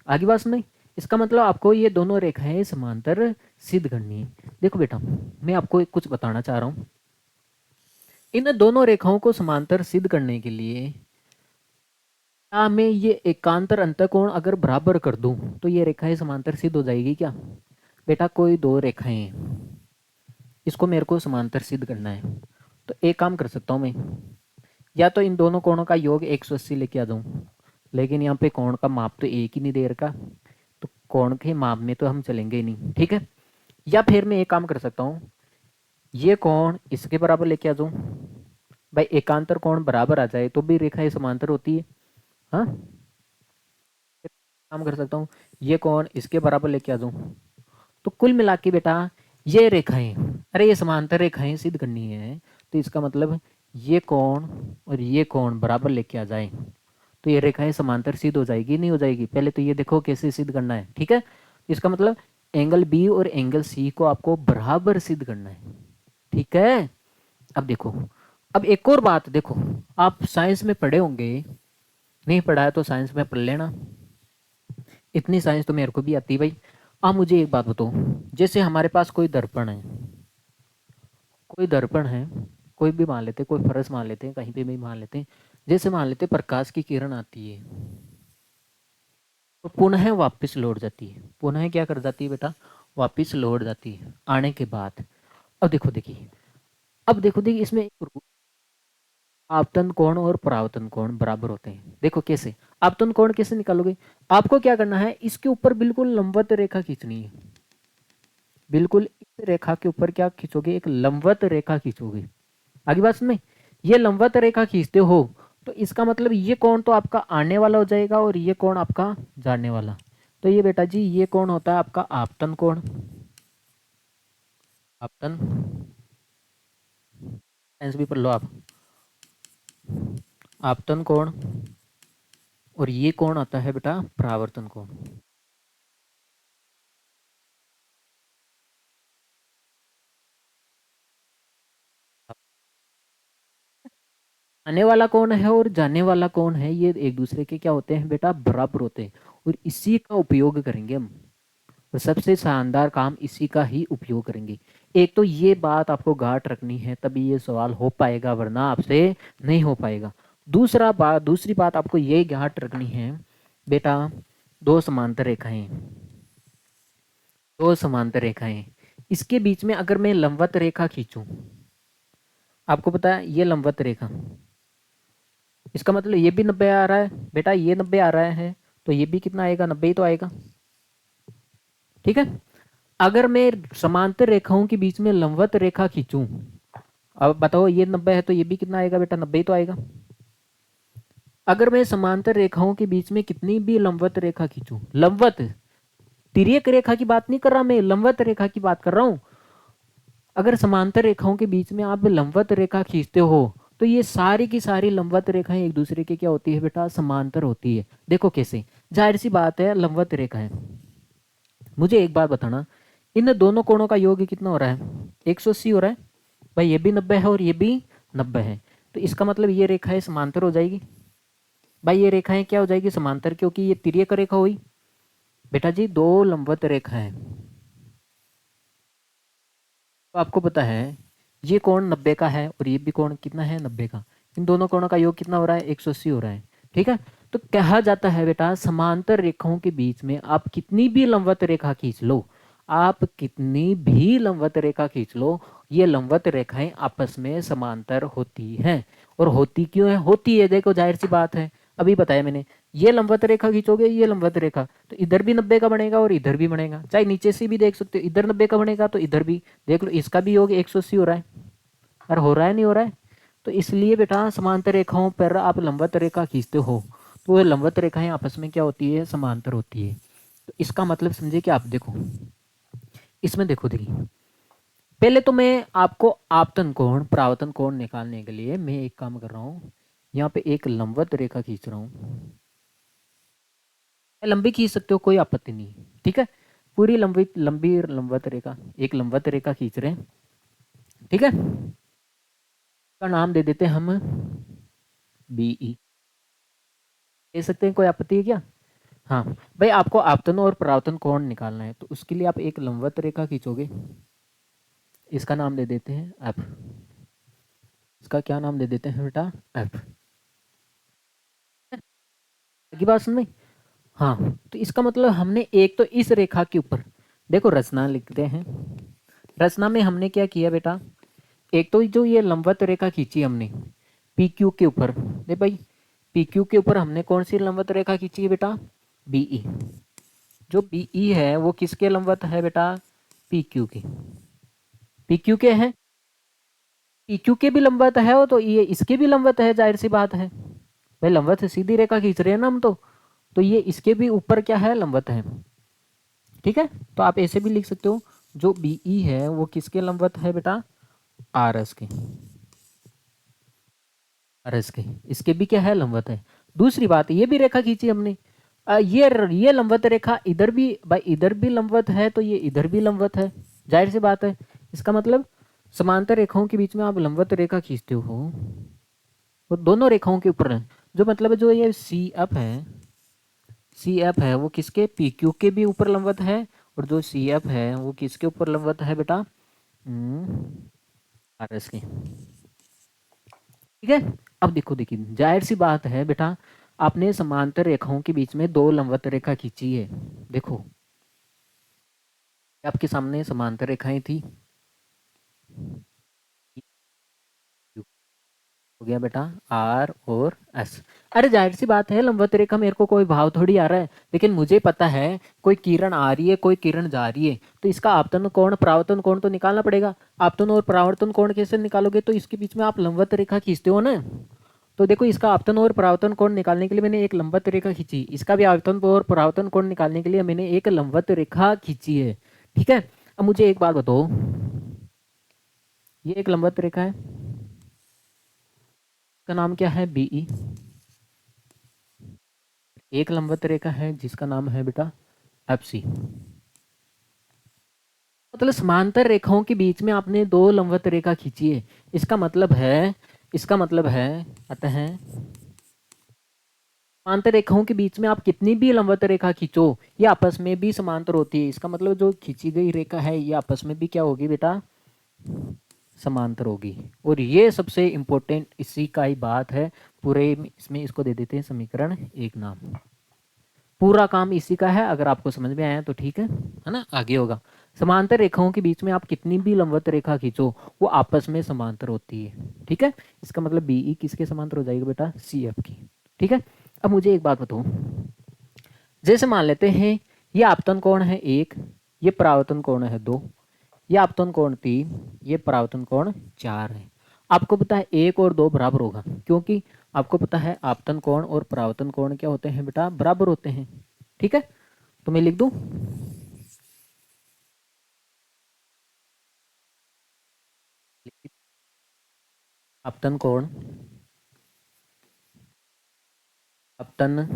आगे बात नहीं। इसका मतलब आपको ये दोनों रेखाएं समांतर सिद्ध करनी है। देखो बेटा मैं आपको एक कुछ बताना चाह रहा हूं, इन दोनों रेखाओं को समांतर सिद्ध करने के लिए क्या मैं ये एकांतर अंतःकोण अगर बराबर कर दूं तो ये रेखाएं समांतर सिद्ध हो जाएगी क्या। बेटा कोई दो रेखाएं हैं, इसको मेरे को समांतर सिद्ध करना है, तो एक काम कर सकता हूँ मैं, या तो इन दोनों कोणों का योग 180 लेके आ जाऊँ, लेकिन यहाँ पे कोण का माप तो एक ही नहीं दे रखा, तो कोण के माप में तो हम चलेंगे ही नहीं। ठीक है, या फिर मैं एक काम कर सकता हूँ, ये कोण इसके बराबर लेके आ जाऊँ, भाई एकांतर कोण बराबर आ जाए तो भी रेखाएं समांतर होती है। हाँ, काम कर सकता हूँ, ये कोण इसके बराबर लेके आ जाऊँ, तो कुल मिला के बेटा ये रेखाएं, अरे ये समांतर रेखाएं सिद्ध करनी है, तो इसका मतलब ये कोण और ये कोण बराबर लेके आ जाए तो ये रेखाएं समांतर सिद्ध हो जाएगी, नहीं हो जाएगी। पहले तो ये देखो कैसे सिद्ध करना है। ठीक है, इसका मतलब एंगल बी और एंगल सी को आपको बराबर सिद्ध करना है। ठीक है, अब देखो, अब एक और बात देखो, आप साइंस में पढ़े होंगे, नहीं पढ़ा है तो साइंस में पढ़ लेना, इतनी साइंस तो मेरे को भी आती है भाई। आप मुझे एक बात बताओ, जैसे हमारे पास कोई दर्पण है, कोई दर्पण है, कोई भी मान लेते, कोई फर्श मान लेते हैं, कहीं पे भी मान लेते हैं, जैसे मान लेते प्रकाश की किरण आती है तो पुनः वापस लौट जाती है, पुनः क्या कर जाती है बेटा, वापस लौट जाती है आने के बाद। अब देखो देखिए, अब देखो देखिए इसमें एक आपतन कोण और परावर्तन कोण बराबर होते हैं। देखो कैसे, आपतन कोण कैसे निकालोगे, आपको क्या करना है, इसके ऊपर बिल्कुल लंबवत रेखा खींचनी है, बिल्कुल इस रेखा के ऊपर क्या खींचोगे, एक लंबवत रेखा खींचोगे। आगे बात सुन, ये लंबवत रेखा खींचते हो तो इसका मतलब ये कोण तो आपका आने वाला हो जाएगा और ये कोण आपका जाने वाला। तो ये बेटा जी ये कोण होता है आपका आपतन कोण, आपतन साइंस भी पढ़ लो आप, आपतन कोण, और ये कोण आता है बेटा परावर्तन कोण। आने वाला कौन है और जाने वाला कौन है, ये एक दूसरे के क्या होते हैं बेटा, बराबर होते हैं, और इसी का उपयोग करेंगे हम, और सबसे शानदार काम इसी का ही उपयोग करेंगे। एक तो ये बात आपको गांठ रखनी है तभी ये सवाल हो पाएगा, वरना आपसे नहीं हो पाएगा। दूसरी बात आपको ये गांठ रखनी है बेटा, दो समांतर रेखाएं, दो समांतर रेखाएं, इसके बीच में अगर मैं लंबवत रेखा खींचूं, आपको पता है ये लंबवत रेखा, इसका मतलब ये भी 90 आ रहा है बेटा, ये 90 आ रहा है तो ये भी कितना आएगा, 90 ही तो आएगा। ठीक है, अगर मैं समांतर रेखाओं के बीच में लंबवत रेखा खींचूं, अब बताओ ये 90 है तो ये भी कितना आएगा बेटा, 90 ही तो आएगा। अगर मैं समांतर रेखाओं के बीच में कितनी भी लंबवत रेखा खींचूं, लंबवत तिर्यक रेखा की बात नहीं कर रहा मैं, लंबवत रेखा की बात कर रहा हूं। अगर समांतर रेखाओं के बीच में आप लंबवत रेखा खींचते हो तो ये सारी की सारी लंबवत रेखाएं एक दूसरे के क्या होती है बेटा, समांतर होती है। देखो कैसे, जाहिर सी बात है लंबवत रेखा है। मुझे एक बात बताना, इन दोनों कोणों का योग कितना हो रहा है, 180 हो रहा है भाई, ये भी 90 है और ये भी 90 है, तो इसका मतलब ये रेखाएं समांतर हो जाएगी भाई, ये रेखाएं क्या हो जाएगी, समांतर, क्योंकि ये तिर्यक रेखा हुई बेटा जी, दो लंबवत रेखा है। तो आपको पता है ये कोण 90 का है और ये भी कोण कितना है, 90 का, इन दोनों कोणों का योग कितना हो रहा है, 180 हो रहा है। ठीक है, तो कहा जाता है बेटा समांतर रेखाओं के बीच में आप कितनी भी लंबवत रेखा खींच लो, आप कितनी भी लंबवत रेखा खींच लो, ये लंबवत रेखाएं आपस में समांतर होती हैं। और होती क्यों है, होती है देखो जाहिर सी बात है, अभी बताया मैंने, ये लंबवत रेखा खींचोगे, ये लंबवत रेखा, तो इधर भी 90 का बनेगा और इधर भी बनेगा। चाहे नीचे से भी देख सकते हो, इधर 90 का बनेगा तो इधर भी देख लो, इसका भी योग 180 हो रहा है। और हो रहा है नहीं हो रहा है? तो इसलिए बेटा समांतर रेखाओं पर आप लंबवत रेखा खींचते हो तो वो लंबवत रेखाएं आपस में क्या होती है, समांतर होती है। तो इसका मतलब समझे कि आप देखो, इसमें देखो, देखिए पहले तो मैं आपको आपतन कोण परावर्तन कोण निकालने के लिए मैं एक काम कर रहा हूँ, यहाँ पे एक लंबवत रेखा खींच रहा हूँ। लंबी खींच सकते हो, कोई आपत्ति नहीं, ठीक है। पूरी लंबी लंबी लंबवत रेखा, एक लंबवत रेखा खींच रहे हैं, ठीक है। का नाम दे देते हैं हम बीई, दे सकते हैं, कोई आपत्ति है क्या? हाँ भाई, आपको आपतन और परावर्तन कोण निकालना है, तो उसके लिए आप एक लंबवत रेखा खींचोगे, इसका नाम दे देते हैं एफ। इसका क्या नाम दे देते हैं बेटा? एफ। की बात सुन में? हाँ, तो इसका मतलब हमने एक तो इस रेखा के ऊपर देखो रचना लिखते हैं। रचना में हमने क्या किया बेटा, एक तो जो ये लंबवत रेखा खींची हमने पी क्यू के ऊपर, दे भाई पी क्यू के ऊपर हमने कौन सी लंबवत रेखा खींची है बेटा? बीई। जो बीई है वो किसके लंबवत है बेटा? पी क्यू के। पी क्यू के है, पी क्यू के भी लंबवत है वो, तो ये इसके भी लंबवत है, जाहिर सी बात है भाई, लंबवत सीधी रेखा खींच रहे हैं ना हम तो ये इसके भी ऊपर क्या है, लंबवत है, ठीक है। तो आप ऐसे भी लिख सकते हो, जो बीई है वो किसके लंबवत है बेटा? आर एस के। आर एस के, इसके भी क्या है, लंबवत है। दूसरी बात, ये भी रेखा खींची हमने, ये लंबवत रेखा इधर भी भाई, इधर भी लंबवत है तो ये इधर भी लंबवत है, जाहिर सी बात है। इसका मतलब समांतर रेखाओं के बीच में आप लंबवत रेखा खींचते हो वो दोनों रेखाओं के ऊपर है। जो मतलब जो ये सी एफ है, सी एफ है वो किसके, पी क्यू के भी ऊपर लंबवत है, और जो सी एफ है वो किसके ऊपर लंबवत है बेटा? आर एस के, ठीक है। अब देखो, देखिए जाहिर सी बात है बेटा, आपने समांतर रेखाओं के बीच में दो लंबवत रेखा खींची है। देखो आपके सामने समांतर रेखाएं थी, हो गया बेटा आर और एस। अरे जाहिर सी बात है, लंबवत रेखा मेरे को कोई भाव थोड़ी आ रहा है, लेकिन मुझे पता है कोई किरण आ रही है, कोई किरण जा रही है, तो इसका आपतन कोण परावर्तन कोण तो निकालना पड़ेगा। आपतन और परावर्तन कोण कैसे निकालोगे, तो इसके बीच में आप लंबवत रेखा खींचते हो ना। तो देखो, इसका आपतन और परावर्तन कोण निकालने के लिए मैंने एक लंबवत रेखा खींची, इसका भी आपतन और परावर्तन कोण निकालने के लिए मैंने एक लंबवत रेखा खींची है, ठीक है। अब मुझे एक बात बताओ, ये एक लंबवत रेखा है, का नाम क्या है? बीई। एक लंबवत रेखा है जिसका नाम है बेटा एफ सी। मतलब समांतर रेखाओं के बीच में आपने दो लंबवत रेखा खींची है, इसका मतलब है, इसका मतलब है अतः समांतर रेखाओं के बीच में आप कितनी भी लंबवत रेखा खींचो ये आपस में भी समांतर होती है। इसका मतलब जो खींची गई रेखा है ये आपस में भी क्या होगी बेटा? समांतर होगी। और ये सबसे इंपॉर्टेंट इसी का ही बात है पूरे इसमें, इसको दे देते हैं समीकरण एक नाम। पूरा काम इसी का है, अगर आपको समझ में आया तो ठीक है ना, आगे होगा। समांतर रेखाओं के बीच में आप कितनी भी लंबवत रेखा खींचो वो आपस में समांतर होती है, ठीक है। इसका मतलब बीई किसके समांतर हो जाएगा बेटा? सी एफ की, ठीक है। अब मुझे एक बात बताओ, जैसे मान लेते हैं ये आपतन कोण है एक, ये परावर्तन कोण है दो, ये आपतन कोण तीन, ये परावर्तन कोण चार है। आपको पता है एक और दो बराबर होगा, क्योंकि आपको पता है आपतन कोण और परावर्तन कोण क्या होते हैं बेटा? बराबर होते हैं, ठीक है। तो मैं लिख दूं, आपतन कोण, आपतन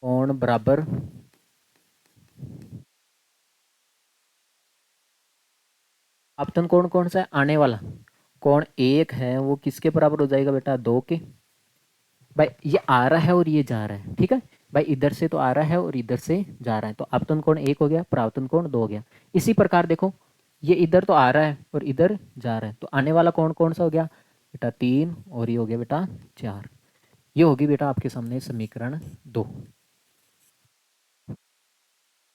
कोण बराबर आपतन कोण कौन सा है? आने वाला कोण एक है वो किसके बराबर हो जाएगा बेटा? दो के। भाई ये आ रहा है और ये जा रहा है, ठीक है भाई, इधर से तो आ रहा है और इधर से जा रहा है, तो आपतन कोण एक हो गया, परावर्तन कोण दो हो गया। इसी प्रकार देखो, ये इधर तो आ रहा है और इधर जा रहा है, तो आने वाला कोण कौन सा हो गया बेटा? तीन, और ये हो गया बेटा चार। ये होगी बेटा आपके सामने समीकरण दो।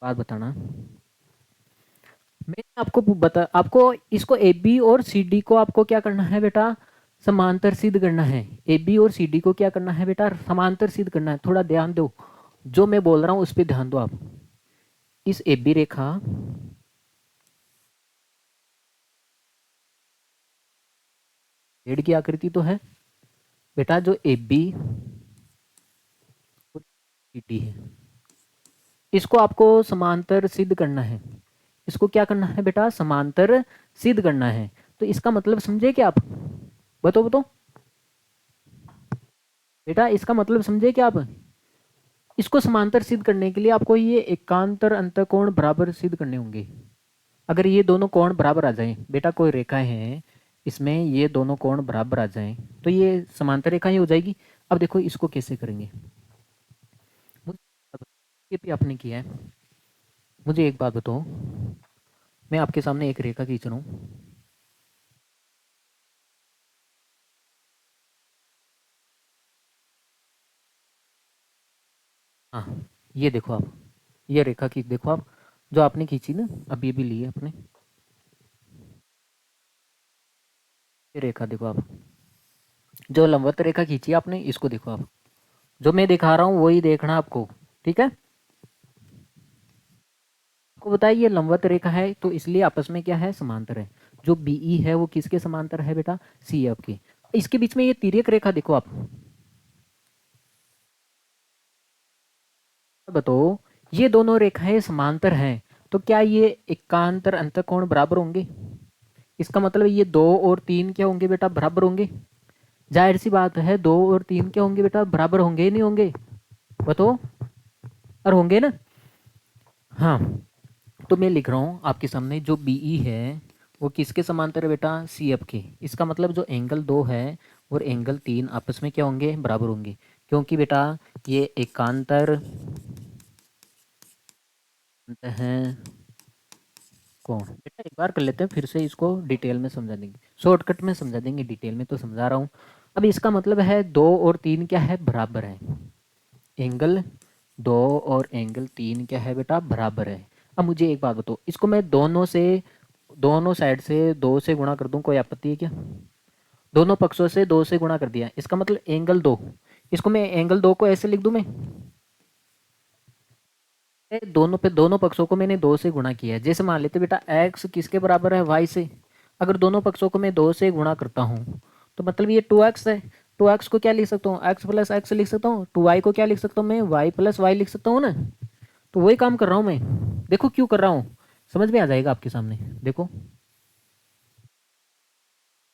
बात बताना, मैं आपको बता, आपको इसको ए बी और सी डी को आपको क्या करना है बेटा? समांतर सिद्ध करना है। ए बी और सी डी को क्या करना है बेटा, समांतर सिद्ध करना है। थोड़ा ध्यान दो, जो मैं बोल रहा हूँ उस पर ध्यान दो आप। इस ए बी रेखा, पेड़ की आकृति तो है बेटा, जो ए बी सी डी है, इसको आपको समांतर सिद्ध करना है। इसको क्या करना है बेटा, समांतर सिद्ध करना है। तो इसका मतलब समझे क्या आप, बताओ बताओ बेटा, इसका मतलब समझे क्या आप। इसको समांतर सिद्ध करने के लिए आपको ये एकांतर अंतःकोण बराबर सिद्ध करने होंगे। अगर ये दोनों कोण बराबर आ जाएं बेटा, कोई रेखा है इसमें ये दोनों कोण बराबर आ जाएं तो ये समांतर रेखा ही हो जाएगी। अब देखो इसको कैसे करेंगे, ये भी आपने किया है। मुझे एक बात बताओ, मैं आपके सामने एक रेखा खींच रहा हूँ, हाँ ये देखो आप, ये रेखा खींच देखो आप, जो आपने खींची ना अभी भी ली है आपने, ये रेखा देखो आप, जो लंबवत रेखा खींची आपने इसको देखो आप, जो मैं दिखा रहा हूँ वही देखना आपको, ठीक है। आपको बताइए ये लंबवत रेखा है तो इसलिए आपस में क्या है, समांतर है। जो बीई है वो किसके समांतर है बेटा, सी एफ के। इसके बीच में ये तिर्यक रेखा देखो आप, बताओ ये दोनों रेखाएं समांतर हैं तो क्या ये एकांतर अंतःकोण बराबर होंगे। इसका मतलब ये 2 और 3 क्या होंगे बेटा, बराबर होंगे। जाहिर सी बात है 2 और 3 क्या होंगे बेटा, बराबर होंगे ही नहीं होंगे, बताओ। और होंगे ना, हाँ। तो मैं लिख रहा हूँ आपके सामने, जो बीई है वो किसके समांतर है बेटा, सी एफ के। इसका मतलब जो एंगल 2 है और एंगल 3 आपस में क्या होंगे, बराबर होंगे। क्योंकि बेटा ये एकांतर है कौन, बेटा एक बार कर लेते हैं फिर से, इसको डिटेल में समझा देंगे, शॉर्टकट में समझा देंगे, डिटेल में तो समझा रहा हूँ। अब इसका मतलब है 2 और 3 क्या है, बराबर है। एंगल 2 और एंगल 3 क्या है बेटा, बराबर है। अब मुझे एक बात बताओ, इसको मैं दोनों साइड से 2 से गुणा कर दूं, कोई आपत्ति है क्या। दोनों पक्षों से 2 से गुणा कर दिया, इसका मतलब एंगल 2, इसको मैं एंगल 2 को ऐसे लिख दूं मैं, दोनों पक्षों को मैंने 2 से गुणा किया है। जैसे मान लेते बेटा एक्स किसके बराबर है, वाई से। अगर दोनों पक्षों को मैं 2 से गुणा करता हूँ तो मतलब ये 2x है। 2x को क्या लिख सकता हूँ, एक्स प्लस एक्स लिख सकता हूँ। 2y को क्या लिख सकता हूँ मैं, वाई प्लस वाई लिख सकता हूँ ना। तो वही काम कर रहा हूँ मैं, देखो क्यों कर रहा हूँ, समझ में आ जाएगा आपके सामने। देखो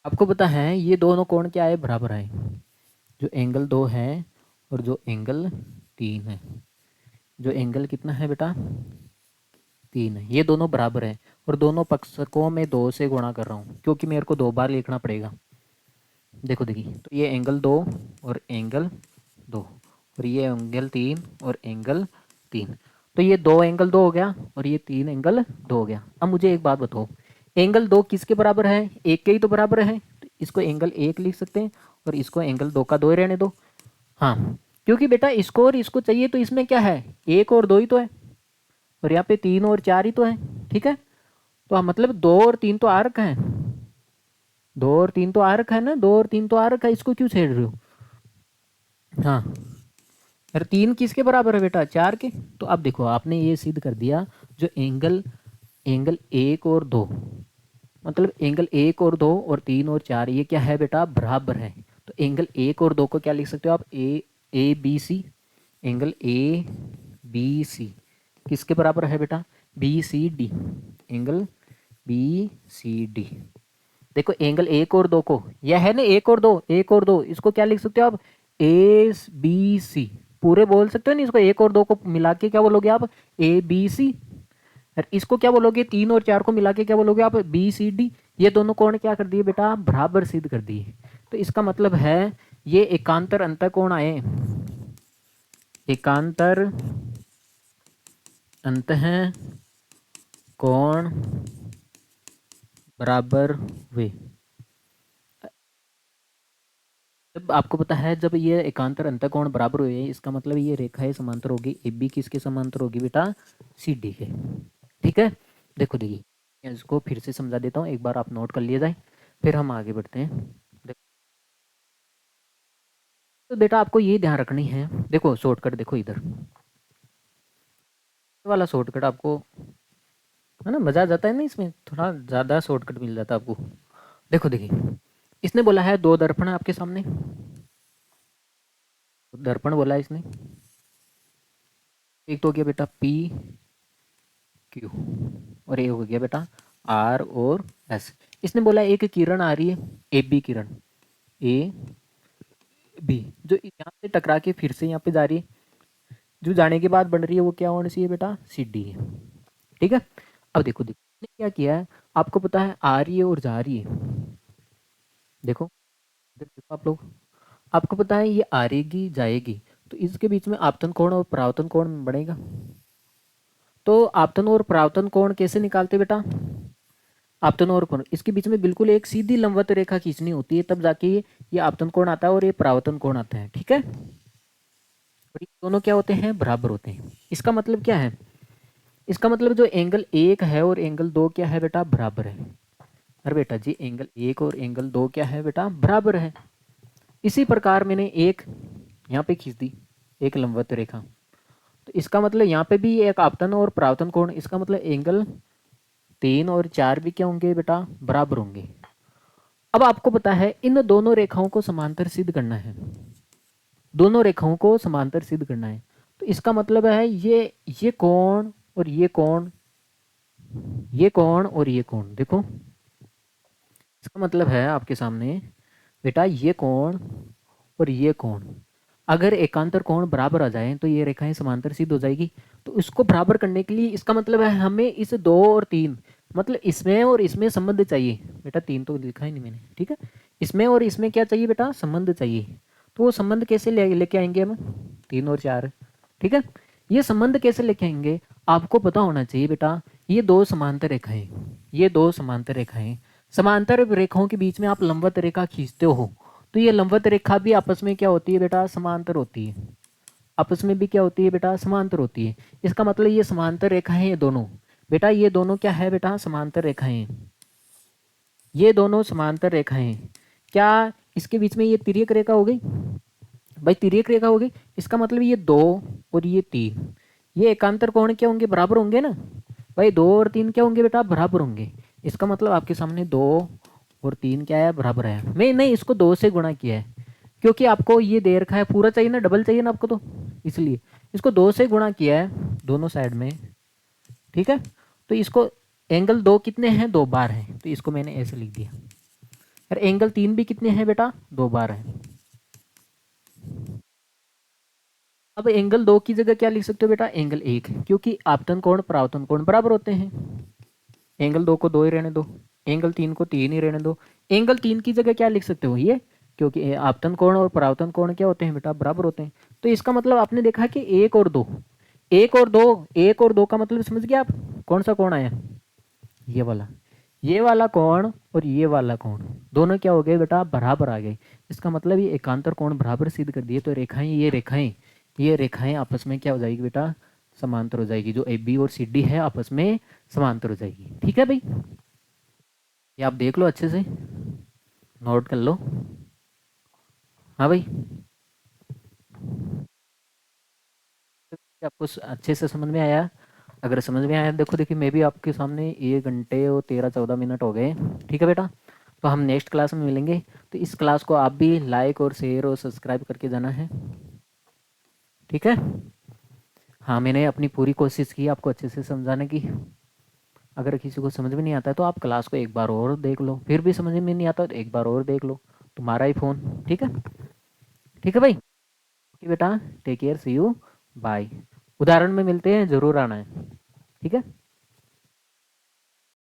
आपको पता है ये दोनों कोण क्या है, बराबर है। जो एंगल 2 है और जो एंगल 3 है, जो एंगल कितना है बेटा, 3 है, ये दोनों बराबर है। और दोनों पक्षों में 2 से गुणा कर रहा हूँ क्योंकि मेरे को 2 बार लिखना पड़ेगा। देखो देखिए, तो ये एंगल 2 और एंगल 2 और ये एंगल 3 और एंगल 3, तो ये 2 एंगल 2 हो गया और ये 3 एंगल 2 हो गया। अब मुझे एक बात बताओ, एंगल 2 किसके बराबर है, एक के ही तो बराबर है। तो इसको एंगल 1 लिख सकते हैं और इसको एंगल 2 का 2 ही रहने दो। हाँ, क्योंकि बेटा इसको और इसको चाहिए तो इसमें क्या है, 1 और 2 ही तो है, और यहाँ पे 3 और 4 ही तो है, ठीक है। तो मतलब 2 और 3 तो आ रखा है, 2 और 3 तो आ रखा है ना, 2 और 3 तो आ रखा है, इसको क्यों छेड़ रहे हो। हाँ, अरे 3 किसके बराबर है बेटा, 4 के। तो अब देखो आपने ये सिद्ध कर दिया, जो एंगल एंगल 1 और 2, मतलब एंगल 1 और 2 और 3 और 4 ये क्या है बेटा, बराबर है। तो एंगल 1 और 2 को क्या लिख सकते हो आप, A B C. Angle A B C किसके बराबर है बेटा, B C D. Angle B C D, देखो एंगल 1 और 2 को, यह है ना 1 और 2, 1 और 2, इसको क्या लिख सकते हो आप, ए बी सी। पूरे बोल सकते हो ना इसको, 1 और 2 को मिला के क्या बोलोगे आप, ए बी सी। और इसको क्या बोलोगे, 3 और 4 को मिला के क्या बोलोगे आप, बी सी डी। ये दोनों कोण क्या कर दिए बेटा, बराबर सिद्ध कर दिए। तो इसका मतलब है ये एकांतर अंतःकोण आए, एकांतर अंतः कोण बराबर हुए। जब आपको पता है जब ये एकांतर अंतःकोण बराबर हुए, इसका मतलब ये रेखाएं समांतर होगी, ए बी किसके समांतर होगी बेटा, सी डी के, ठीक है। देखो देखिए, मैं इसको फिर से समझा देता हूँ, एक बार आप नोट कर लिए जाए, फिर हम आगे बढ़ते हैं। तो बेटा आपको ये ध्यान रखनी है, देखो शॉर्टकट देखो इधर वाला शॉर्टकट आपको है ना, मज़ा आ जाता है ना, इसमें थोड़ा ज़्यादा शॉर्टकट मिल जाता है आपको। देखो देखिए, इसने बोला है 2 दर्पण है आपके सामने, दर्पण बोला है इसने, एक तो हो गया बेटा पी क्यू और एक हो गया बेटा आर और एस। इसने बोला एक किरण आ रही है, A B Kiran, A B, जो यहाँ से टकरा के फिर से यहाँ पे जा रही है, जो जाने के बाद बन रही है वो क्या होनी चाहिए बेटा, सी डी है। ठीक है, अब देखो देखो इसने क्या किया है, आपको पता है आ रही है और जा रही है, देखो इधर देखो आप लोग, आपको पता है ये आ रहेगी जाएगी, तो इसके बीच में आपतन कोण और परावर्तन कोण बनेगा। तो आपतन और परावर्तन कोण कैसे निकालते बेटा, आपतन और कोण, इसके बीच में बिल्कुल एक सीधी लंबवत रेखा खींचनी होती है, तब जाके ये आपतन कोण आता है और ये परावर्तन कोण आता है। ठीक है, और ये दोनों क्या होते हैं, बराबर होते हैं। इसका मतलब क्या है, इसका मतलब जो एंगल 1 है और एंगल 2 क्या है बेटा, बराबर है। अरे बेटा जी एंगल 1 और एंगल 2 क्या है बेटा, बराबर है। इसी प्रकार मैंने एक यहाँ पे खींच दी एक लंबवत रेखा, तो इसका मतलब यहाँ पे भी एक आपतन और परावर्तन कोण, इसका मतलब एंगल 3 और 4 भी क्या होंगे बेटा, बराबर होंगे। अब आपको पता है इन दोनों रेखाओं को समांतर सिद्ध करना है, दोनों रेखाओं को समांतर सिद्ध करना है, तो इसका मतलब है ये कोण और ये कोण, ये कोण और ये कोण, देखो इसका मतलब है आपके सामने बेटा ये कोण और ये कोण, अगर एकांतर कोण बराबर आ जाए तो ये रेखाएं समांतर सिद्ध हो जाएगी। तो इसको बराबर करने के लिए इसका मतलब है हमें इस 2 और 3, मतलब इसमें और इसमें संबंध चाहिए बेटा, 3 तो लिखा ही नहीं मैंने। ठीक है, इसमें और इसमें क्या चाहिए बेटा, संबंध चाहिए। तो वो संबंध कैसे लेके आएंगे हम, 3 और 4। ठीक है, ये संबंध कैसे लेके आएंगे, आपको पता होना चाहिए बेटा, ये 2 समांतर रेखाएं, ये 2 समांतर रेखाएं, समांतर रेखाओं के बीच में आप लंबवत रेखा खींचते हो, तो ये लंबवत रेखा भी आपस में क्या होती है बेटा, समांतर होती है, आपस में भी क्या होती है बेटा, समांतर होती है। इसका मतलब ये समांतर रेखाएं ये दोनों, बेटा ये दोनों क्या है बेटा, समांतर रेखाएं, ये दोनों समांतर रेखाएं। क्या इसके बीच में ये तिर्यक रेखा हो गई, भाई तिर्यक रेखा हो गई, इसका मतलब ये 2 और ये 3, ये एकांतर कोण क्या होंगे, बराबर होंगे ना भाई, 2 और 3 क्या होंगे बेटा, बराबर होंगे। इसका मतलब आपके सामने 2 और 3 क्या है, बराबर है। मैं नहीं इसको 2 से गुणा किया है, क्योंकि आपको ये दे रखा है, पूरा चाहिए ना, डबल चाहिए ना आपको, तो इसलिए इसको 2 से गुणा किया है दोनों साइड में। ठीक है, तो इसको एंगल 2 कितने हैं, 2 बार हैं, तो इसको मैंने ऐसे लिख दिया। और एंगल 3 भी कितने हैं बेटा, 2 बार हैं। अब एंगल 2 की जगह क्या लिख सकते हो बेटा, एंगल 1, क्योंकि आपतन कोण परावर्तन कोण बराबर होते हैं। एंगल 2 को 2 ही रहने दो, एंगल 3 को 3 ही रहने दो। एंगल 3 की जगह क्या लिख सकते हो, ये, क्योंकि आपतन कोण और परावर्तन कोण क्या होते हैं बेटा, बराबर होते हैं। तो इसका मतलब आपने देखा कि 1 और 2, 1 और 2, 1 और 2 का मतलब समझ गया आप, कौन सा कोण आया, ये वाला कोण और ये वाला कोण, दोनों क्या हो गए बेटा, बराबर आ गए। इसका मतलब ये एकांतर कोण बराबर सिद्ध कर दिए, तो रेखाएं, ये रेखाएं आपस में क्या हो जाएगी बेटा, समांतर हो जाएगी, जो ए बी और सी डी है आपस में समांतर हो जाएगी। ठीक है भाई, ये आप देख लो अच्छे से, नोट कर लो। हाँ भाई, आपको अच्छे से समझ में आया, अगर समझ में आया देखो, देखिए मैं भी आपके सामने 1 घंटे और 13-14 मिनट हो गए। ठीक है बेटा, तो हम नेक्स्ट क्लास में मिलेंगे, तो इस क्लास को आप भी लाइक और शेयर और सब्सक्राइब करके जाना है। ठीक है, हाँ मैंने अपनी पूरी कोशिश की आपको अच्छे से समझाने की। अगर किसी को समझ में नहीं आता है तो आप क्लास को एक बार और देख लो, फिर भी समझ में नहीं आता तो एक बार और देख लो, तुम्हारा ही फ़ोन। ठीक है, ठीक है भाई, ओके बेटा, take care, see you, bye. उदाहरण में मिलते हैं, ज़रूर आना है। ठीक है।